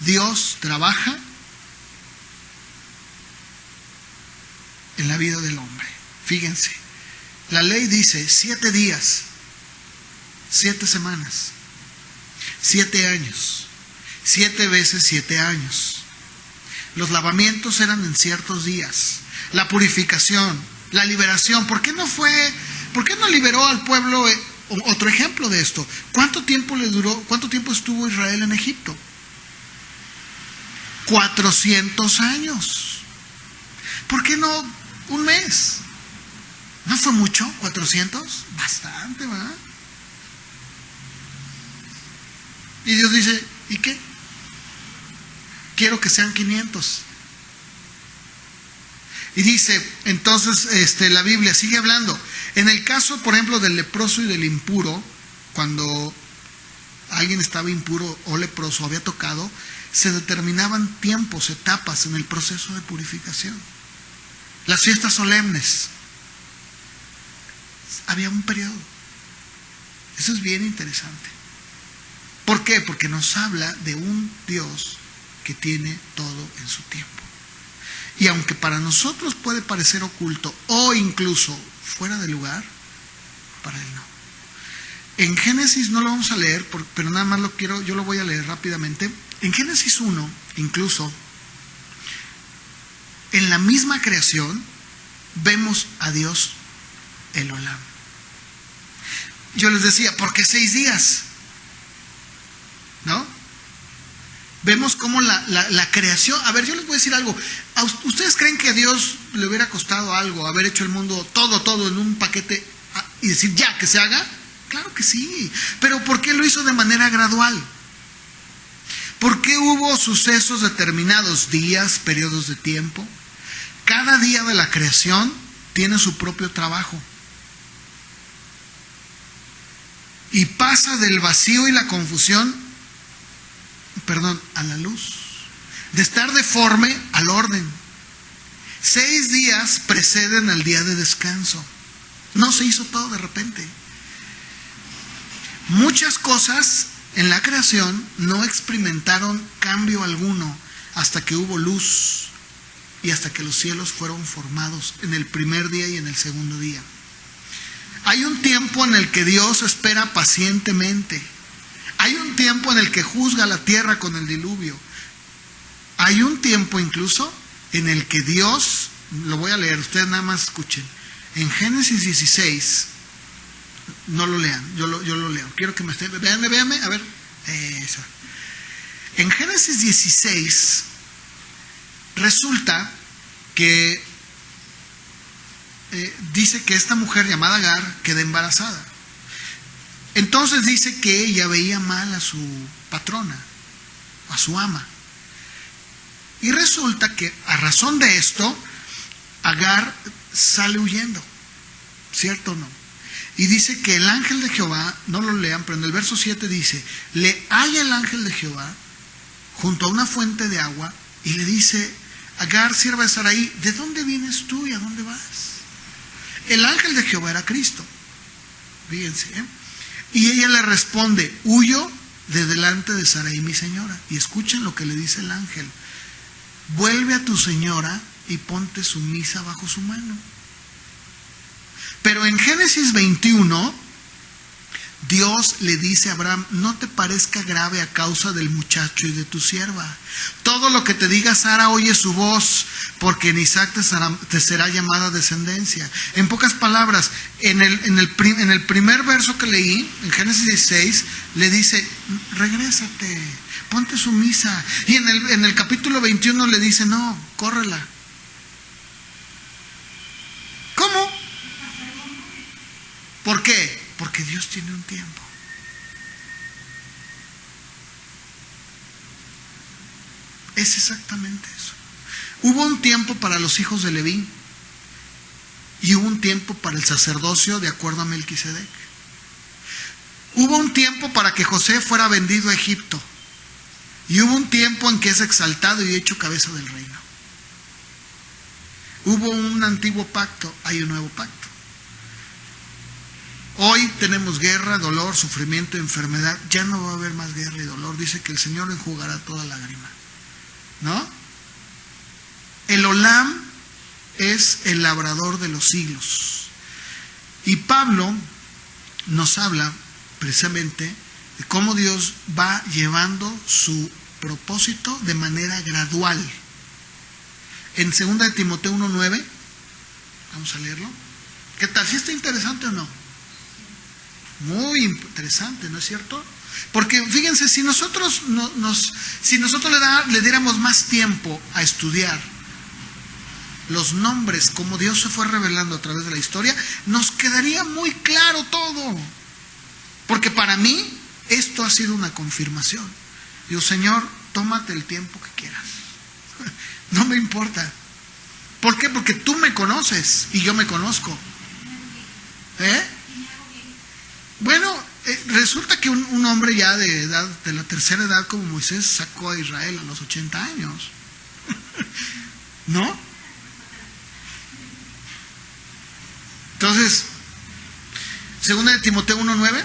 Dios trabaja en la vida del hombre. Fíjense, la ley dice 7 días, 7 semanas, 7 años, 7 veces 7 años. Los lavamientos eran en ciertos días. La purificación, la liberación. ¿Por qué no liberó al pueblo? Otro ejemplo de esto. ¿Cuánto tiempo estuvo Israel en Egipto? 400 años. ¿Por qué no un mes? ¿No fue mucho? ¿400? Bastante, ¿verdad? Y Dios dice, ¿y qué? Quiero que sean 500. Y dice, entonces la Biblia sigue hablando. En el caso, por ejemplo, del leproso y del impuro, cuando alguien estaba impuro o leproso, había tocado, se determinaban tiempos, etapas en el proceso de purificación. Las fiestas solemnes, había un periodo. Eso es bien interesante. ¿Por qué? Porque nos habla de un Dios que tiene todo en su tiempo. Y aunque para nosotros puede parecer oculto o incluso fuera de lugar, para Él no. En Génesis no lo vamos a leer, pero nada más yo lo voy a leer rápidamente. En Génesis 1, incluso, en la misma creación, vemos a Dios el Olam. Yo les decía, ¿por qué 6 días? ¿No? Vemos cómo la creación. A ver, yo les voy a decir algo. ¿Ustedes creen que a Dios le hubiera costado algo haber hecho el mundo todo en un paquete y decir ya, que se haga? Claro que sí. Pero ¿por qué lo hizo de manera gradual? ¿Por qué hubo sucesos determinados, días, periodos de tiempo? Cada día de la creación tiene su propio trabajo. Y pasa del vacío y la confusión, a la luz. De estar deforme al orden. 6 días preceden al día de descanso. No se hizo todo de repente. Muchas cosas en la creación no experimentaron cambio alguno hasta que hubo luz y hasta que los cielos fueron formados en el primer día y en el segundo día. Hay un tiempo en el que Dios espera pacientemente. Hay un tiempo en el que juzga la tierra con el diluvio. Hay un tiempo incluso en el que Dios, lo voy a leer, ustedes nada más escuchen. En Génesis 16, no lo lean, yo lo leo. Quiero que me estén, véanme, a ver. Eso. En Génesis 16, resulta que dice que esta mujer llamada Agar queda embarazada. Entonces dice que ella veía mal a su patrona, a su ama. Y resulta que a razón de esto, Agar sale huyendo, ¿cierto o no? Y dice que el ángel de Jehová, no lo lean, pero en el verso 7 dice, le halla el ángel de Jehová junto a una fuente de agua y le dice, Agar, sierva de Sarai, ¿de dónde vienes tú y a dónde vas? El ángel de Jehová era Cristo. Fíjense, Y ella le responde, huyo de delante de Sarai mi señora. Y escuchen lo que le dice el ángel. Vuelve a tu señora y ponte sumisa bajo su mano. Pero en Génesis 21 Dios le dice a Abraham: no te parezca grave a causa del muchacho y de tu sierva. Todo lo que te diga Sara, oye su voz, porque en Isaac te será llamada descendencia. En pocas palabras, en el primer verso que leí, en Génesis 16, le dice: regrésate, ponte sumisa. Y en el capítulo 21 le dice: no, córrela. ¿Cómo? ¿Por qué? Porque Dios tiene un tiempo. Es exactamente eso. Hubo un tiempo para los hijos de Leví y hubo un tiempo para el sacerdocio de acuerdo a Melquisedec. Hubo un tiempo para que José fuera vendido a Egipto y hubo un tiempo en que es exaltado y hecho cabeza del reino. Hubo un antiguo pacto, hay un nuevo pacto. Hoy tenemos guerra, dolor, sufrimiento, enfermedad. Ya no va a haber más guerra y dolor. Dice que el Señor enjugará toda lágrima, ¿no? El Olam es el labrador de los siglos. Y Pablo nos habla precisamente de cómo Dios va llevando su propósito de manera gradual. En 2 de Timoteo 1:9, vamos a leerlo. ¿Qué tal? ¿Sí está interesante o no? Muy interesante, ¿no es cierto? Porque fíjense, si nosotros le diéramos más tiempo a estudiar los nombres como Dios se fue revelando a través de la historia, nos quedaría muy claro todo. Porque para mí esto ha sido una confirmación. Digo: Señor, tómate el tiempo que quieras. No me importa. ¿Por qué? Porque tú me conoces y yo me conozco. Bueno, resulta que un hombre ya de edad, de la tercera edad como Moisés, sacó a Israel a los 80 años. ¿No? Entonces, 2 de Timoteo 1:9.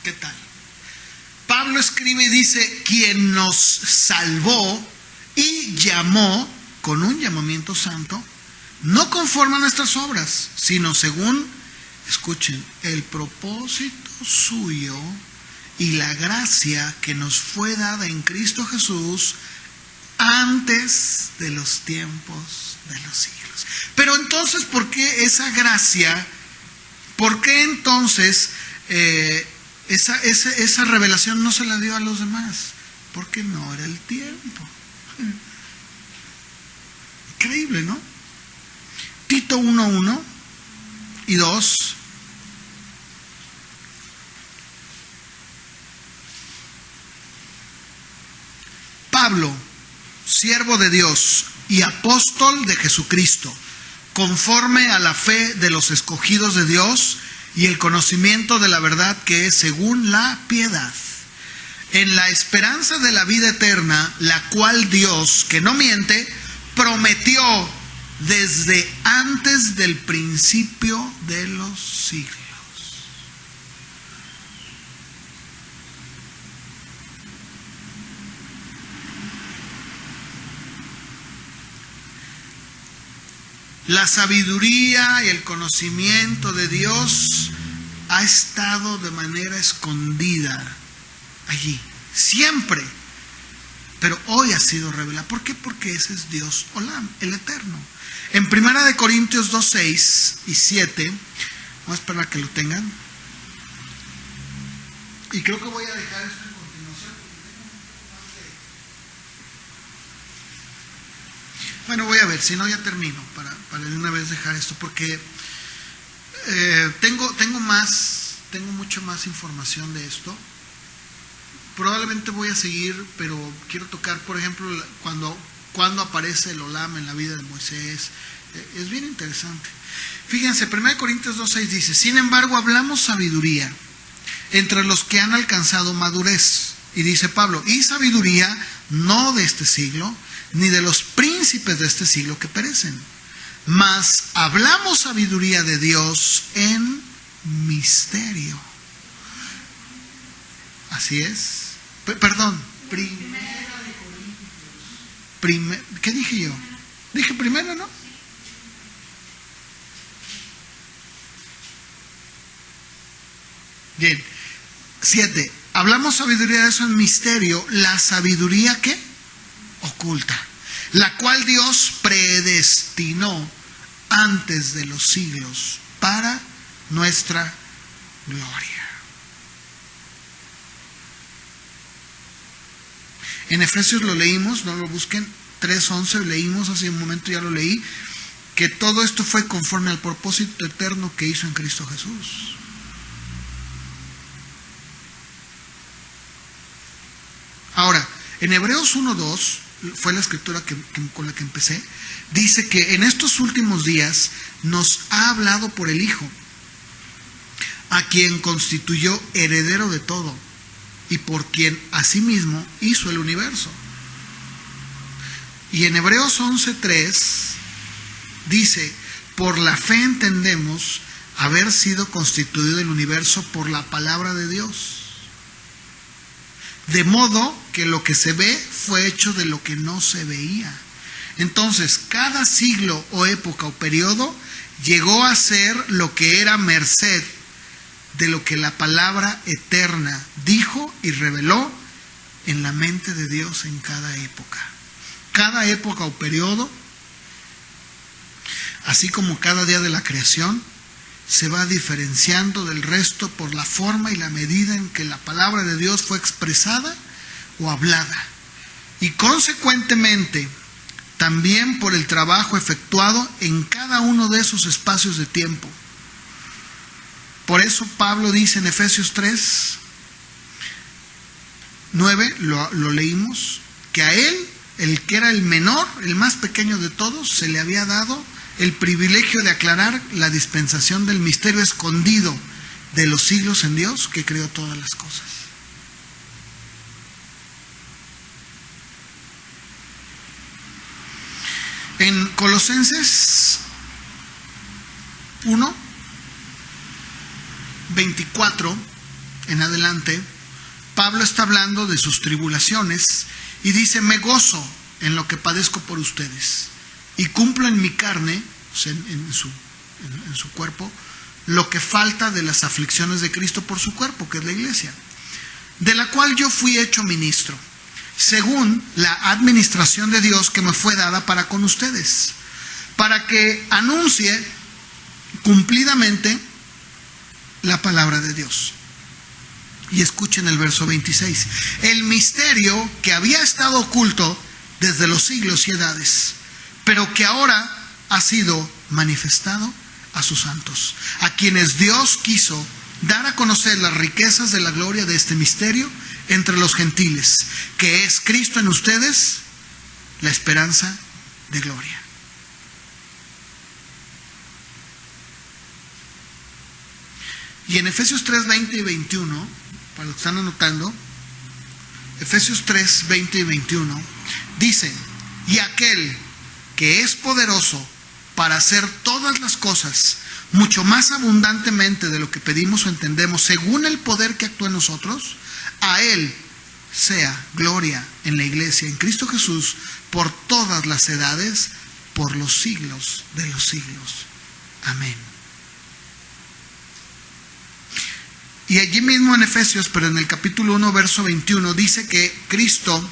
¿Qué tal? Pablo escribe y dice: quien nos salvó y llamó con un llamamiento santo, no conforme a nuestras obras, sino según, escuchen, el propósito suyo y la gracia que nos fue dada en Cristo Jesús antes de los tiempos de los siglos. Pero entonces, ¿por qué esa gracia? ¿Por qué entonces esa revelación no se la dio a los demás? Porque no era el tiempo. Increíble, ¿no? Tito 1:1 y 2. Pablo, siervo de Dios y apóstol de Jesucristo, conforme a la fe de los escogidos de Dios y el conocimiento de la verdad que es según la piedad, en la esperanza de la vida eterna, la cual Dios, que no miente, prometió desde antes del principio de los siglos. La sabiduría y el conocimiento de Dios ha estado de manera escondida allí, siempre, pero hoy ha sido revelada. ¿Por qué? Porque ese es Dios Olam, el Eterno. En 1 Corintios 2:6 y 7, vamos a esperar a que lo tengan, y creo que voy a dejar esto en continuación. Bueno, voy a ver, si no ya termino, para de una vez dejar esto, porque tengo mucho más información de esto. Probablemente voy a seguir, pero quiero tocar, por ejemplo, cuando aparece el Olam en la vida de Moisés. Es bien interesante. Fíjense, 1 Corintios 2:6 dice: sin embargo, hablamos sabiduría entre los que han alcanzado madurez. Y dice Pablo: y sabiduría no de este siglo, ni de los príncipes príncipes de este siglo que perecen. Mas hablamos sabiduría de Dios en misterio. Así es. Perdón. ¿Qué dije yo? Dije primero, ¿no? Bien. 7. Hablamos sabiduría de eso en misterio. La sabiduría ¿qué? Oculta. La cual Dios predestinó antes de los siglos para nuestra gloria. En Efesios lo leímos, no lo busquen, 3:11 leímos, hace un momento ya lo leí, que todo esto fue conforme al propósito eterno que hizo en Cristo Jesús. Ahora, en Hebreos 1:2, fue la escritura con la que empecé, dice que en estos últimos días nos ha hablado por el Hijo, a quien constituyó heredero de todo, y por quien asimismo hizo el universo. Y en Hebreos 11:3 dice, por la fe entendemos haber sido constituido el universo por la palabra de Dios, de modo que lo que se ve fue hecho de lo que no se veía. Entonces, cada siglo o época o periodo llegó a ser lo que era merced de lo que la palabra eterna dijo y reveló en la mente de Dios en cada época. Cada época o periodo, así como cada día de la creación, se va diferenciando del resto por la forma y la medida en que la palabra de Dios fue expresada o hablada. Y consecuentemente, también por el trabajo efectuado en cada uno de esos espacios de tiempo. Por eso Pablo dice en Efesios 3:9, lo leímos, que a él, el que era el menor, el más pequeño de todos, se le había dado el privilegio de aclarar la dispensación del misterio escondido de los siglos en Dios, que creó todas las cosas. En Colosenses 1:24 en adelante, Pablo está hablando de sus tribulaciones y dice, me gozo en lo que padezco por ustedes y cumplo en mi carne, o sea, en su cuerpo, lo que falta de las aflicciones de Cristo por su cuerpo, que es la iglesia, de la cual yo fui hecho ministro, según la administración de Dios que me fue dada para con ustedes, para que anuncie cumplidamente la palabra de Dios. Y escuchen el verso 26. El misterio que había estado oculto desde los siglos y edades, pero que ahora ha sido manifestado a sus santos, a quienes Dios quiso dar a conocer las riquezas de la gloria de este misterio entre los gentiles, que es Cristo en ustedes, la esperanza de gloria. Y en Efesios 3:20 y 21, para los que están anotando, Efesios 3:20 y 21, dice, y aquel que es poderoso para hacer todas las cosas mucho más abundantemente de lo que pedimos o entendemos, según el poder que actúa en nosotros, a Él sea gloria en la iglesia, en Cristo Jesús, por todas las edades, por los siglos de los siglos. Amén. Y allí mismo en Efesios, pero en el capítulo 1, verso 21, dice que Cristo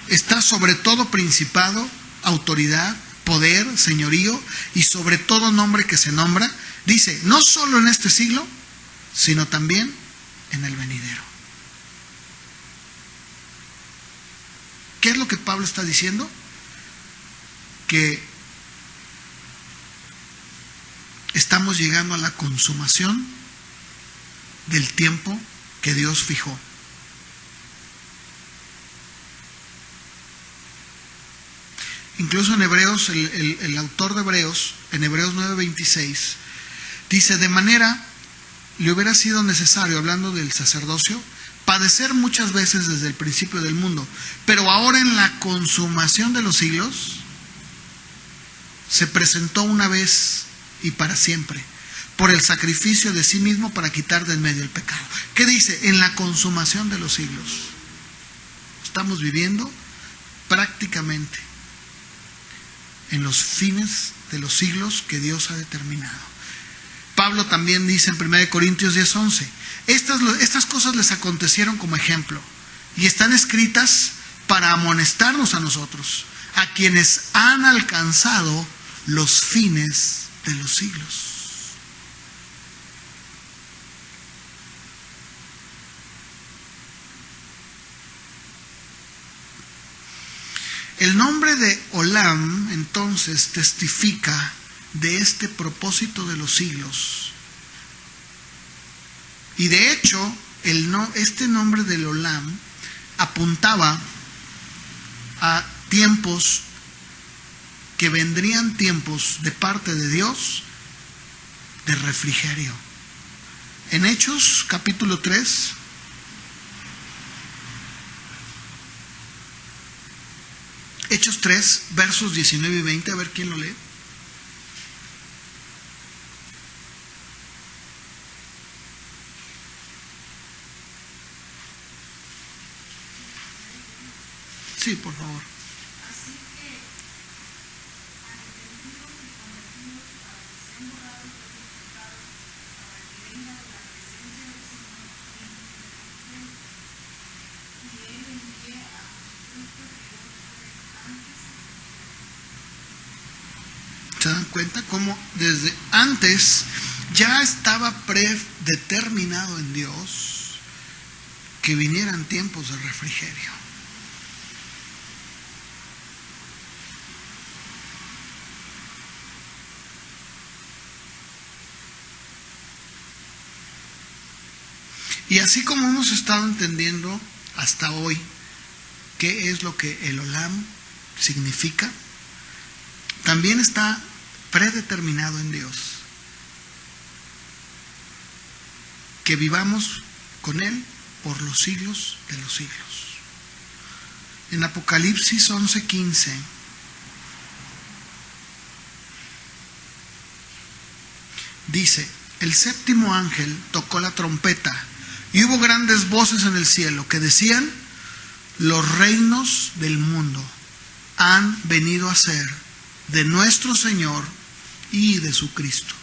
está sobre todo principado, autoridad, poder, señorío y sobre todo nombre que se nombra. Dice, no solo en este siglo, sino también en el venidero. ¿Qué es lo que Pablo está diciendo? Que estamos llegando a la consumación del tiempo que Dios fijó. Incluso en Hebreos, el autor de Hebreos, en Hebreos 9:26, dice, de manera le hubiera sido necesario, hablando del sacerdocio, padecer muchas veces desde el principio del mundo, pero ahora en la consumación de los siglos, se presentó una vez y para siempre, por el sacrificio de sí mismo para quitar de en medio el pecado. ¿Qué dice? En la consumación de los siglos. Estamos viviendo prácticamente en los fines de los siglos que Dios ha determinado. Pablo también dice en 1 Corintios 10:11, estas cosas les acontecieron como ejemplo y están escritas para amonestarnos a nosotros, a quienes han alcanzado los fines de los siglos. El nombre de Olam entonces testifica de este propósito de los siglos. Y de hecho, este nombre del Olam apuntaba a tiempos que vendrían, tiempos de parte de Dios de refrigerio. En Hechos capítulo 3, Hechos 3, versos 19 y 20, a ver quién lo lee. Sí, por favor. Así que, arrepentidos y convertidos para que sean borrados de sus pecados, para que venga de la presencia del Señor tiempo de refrigerio. Y Él envíe a Jesucristo que Dios fue antes. ¿Se dan cuenta cómo desde antes ya estaba predeterminado en Dios que vinieran tiempos de refrigerio? Y así como hemos estado entendiendo hasta hoy qué es lo que el Olam significa, también está predeterminado en Dios que vivamos con Él por los siglos de los siglos. En Apocalipsis 11:15 dice: el séptimo ángel tocó la trompeta y hubo grandes voces en el cielo que decían: los reinos del mundo han venido a ser de nuestro Señor y de su Cristo,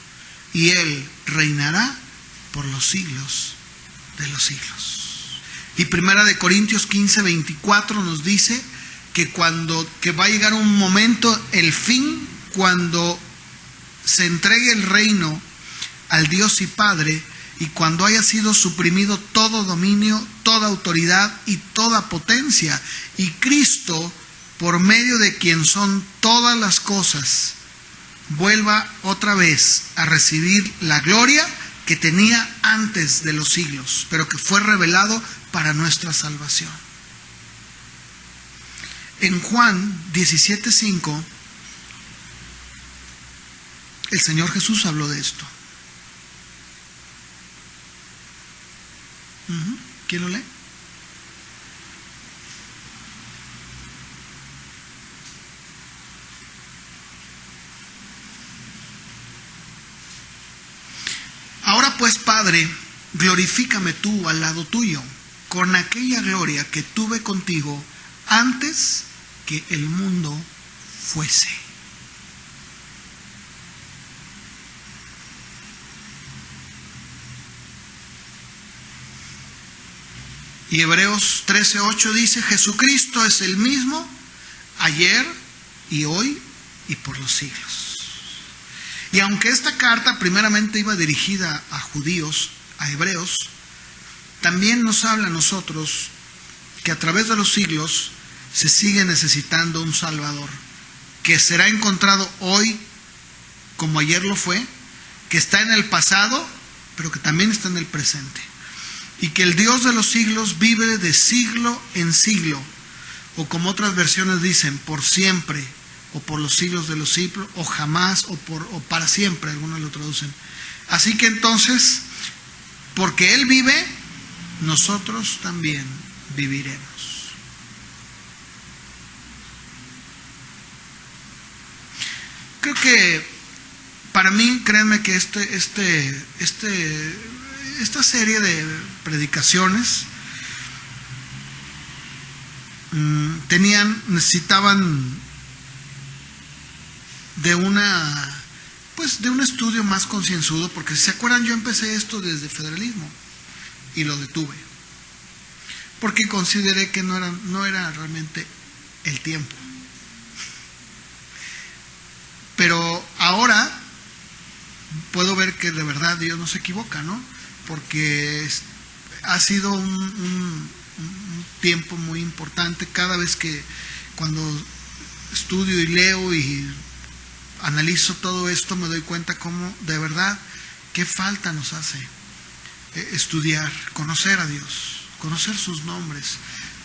y Él reinará por los siglos de los siglos. Y 1 Corintios 15:24 nos dice que que va a llegar un momento, el fin, cuando se entregue el reino al Dios y Padre, y cuando haya sido suprimido todo dominio, toda autoridad y toda potencia, y Cristo, por medio de quien son todas las cosas, vuelva otra vez a recibir la gloria que tenía antes de los siglos, pero que fue revelado para nuestra salvación. En Juan 17:5, el Señor Jesús habló de esto. ¿Quién lo lee? Ahora pues, Padre, glorifícame tú al lado tuyo, con aquella gloria que tuve contigo antes que el mundo fuese. Y Hebreos 13:8 dice: Jesucristo es el mismo ayer y hoy y por los siglos. Y aunque esta carta primeramente iba dirigida a judíos, a hebreos, también nos habla a nosotros que a través de los siglos se sigue necesitando un Salvador, que será encontrado hoy como ayer lo fue, que está en el pasado, pero que también está en el presente. Y que el Dios de los siglos vive de siglo en siglo, o como otras versiones dicen, por siempre, o por los siglos de los siglos, o jamás, o para siempre, algunos lo traducen. Así que entonces, porque Él vive, nosotros también viviremos. Creo que para mí, créanme que esta serie de predicaciones necesitaban de un estudio más concienzudo, porque si se acuerdan, yo empecé esto desde federalismo y lo detuve, porque consideré que no era realmente el tiempo. Pero ahora puedo ver que de verdad Dios no se equivoca, ¿no? Porque ha sido un tiempo muy importante. Cada vez cuando estudio y leo y analizo todo esto, me doy cuenta cómo de verdad qué falta nos hace estudiar, conocer a Dios, conocer sus nombres,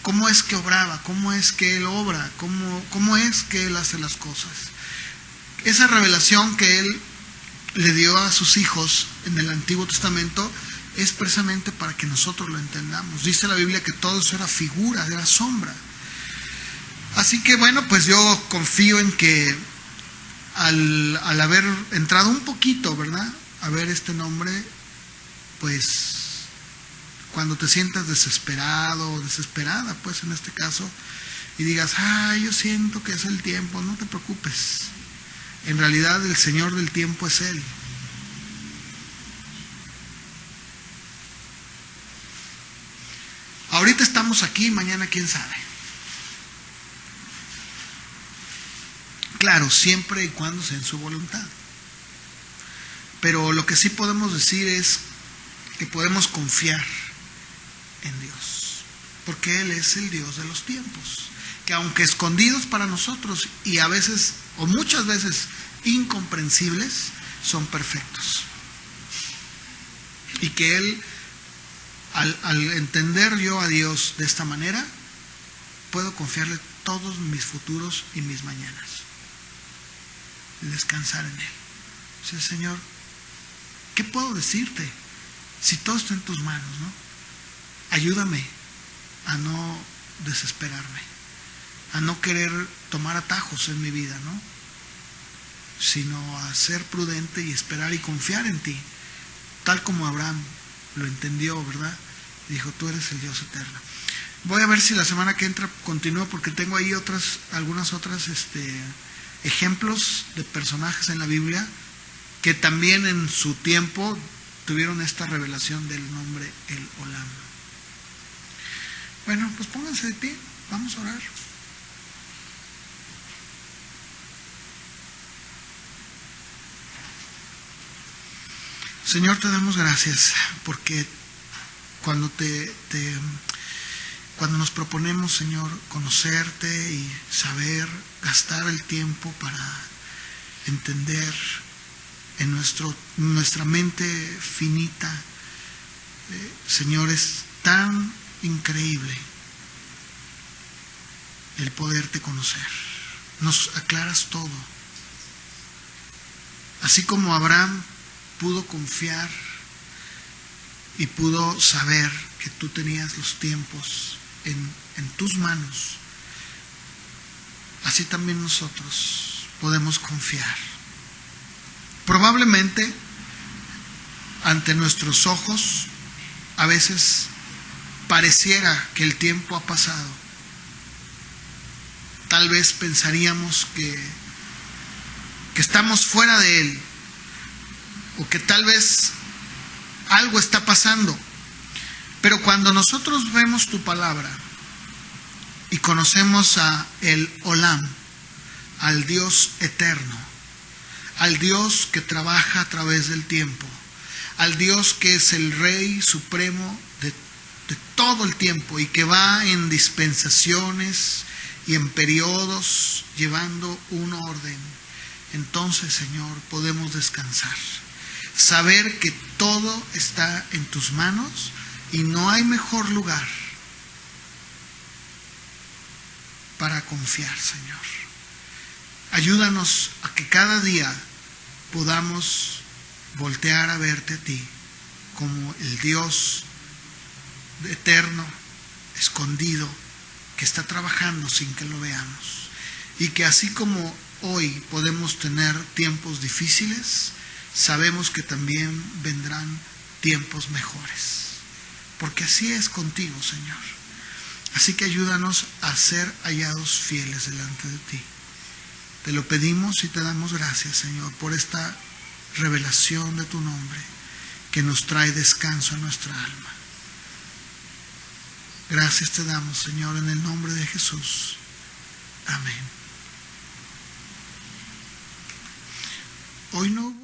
cómo es que obraba, cómo es que Él obra, cómo es que Él hace las cosas. Esa revelación que Él le dio a sus hijos en el Antiguo Testamento es precisamente para que nosotros lo entendamos. Dice la Biblia que todo eso era figura, era sombra. Así que bueno, pues yo confío en que al haber entrado un poquito, ¿verdad?, a ver este nombre, pues cuando te sientas desesperado o desesperada, pues en este caso, y digas, yo siento que es el tiempo, no te preocupes. En realidad el Señor del tiempo es Él. Ahorita estamos aquí, mañana quién sabe. Claro, siempre y cuando sea en su voluntad. Pero lo que sí podemos decir es que podemos confiar en Dios, porque Él es el Dios de los tiempos, que aunque escondidos para nosotros y a veces o muchas veces incomprensibles, son perfectos. Y que Él, al entender yo a Dios de esta manera, puedo confiarle todos mis futuros y mis mañanas y descansar en Él. O sea, Señor, ¿qué puedo decirte si todo está en tus manos, ¿no? Ayúdame a no desesperarme, a no querer tomar atajos en mi vida, ¿no?, sino a ser prudente y esperar y confiar en ti, tal como Abraham lo entendió, ¿verdad? Dijo, tú eres el Dios eterno. Voy a ver si la semana que entra continúo, porque tengo ahí algunas otras ejemplos de personajes en la Biblia que también en su tiempo tuvieron esta revelación del nombre El Olam. Bueno, pues pónganse de pie, vamos a orar. Señor, te damos gracias porque cuando cuando nos proponemos, Señor, conocerte y saber, gastar el tiempo para entender en nuestra mente finita, Señor, es tan increíble el poderte conocer. Nos aclaras todo. Así como Abraham pudo confiar y pudo saber que tú tenías los tiempos en tus manos, así también nosotros podemos confiar. Probablemente ante nuestros ojos a veces pareciera que el tiempo ha pasado. Tal vez pensaríamos que estamos fuera de él, o que tal vez algo está pasando. Pero cuando nosotros vemos tu palabra y conocemos a el Olam, al Dios eterno, al Dios que trabaja a través del tiempo, al Dios que es el Rey supremo de todo el tiempo y que va en dispensaciones y en periodos llevando un orden, entonces, Señor, podemos descansar. Saber que todo está en tus manos y no hay mejor lugar para confiar, Señor. Ayúdanos a que cada día podamos voltear a verte a ti como el Dios eterno, escondido, que está trabajando sin que lo veamos. Y que así como hoy podemos tener tiempos difíciles, sabemos que también vendrán tiempos mejores. Porque así es contigo, Señor. Así que ayúdanos a ser hallados fieles delante de ti. Te lo pedimos y te damos gracias, Señor, por esta revelación de tu nombre que nos trae descanso a nuestra alma. Gracias te damos, Señor, en el nombre de Jesús. Amén. Hoy no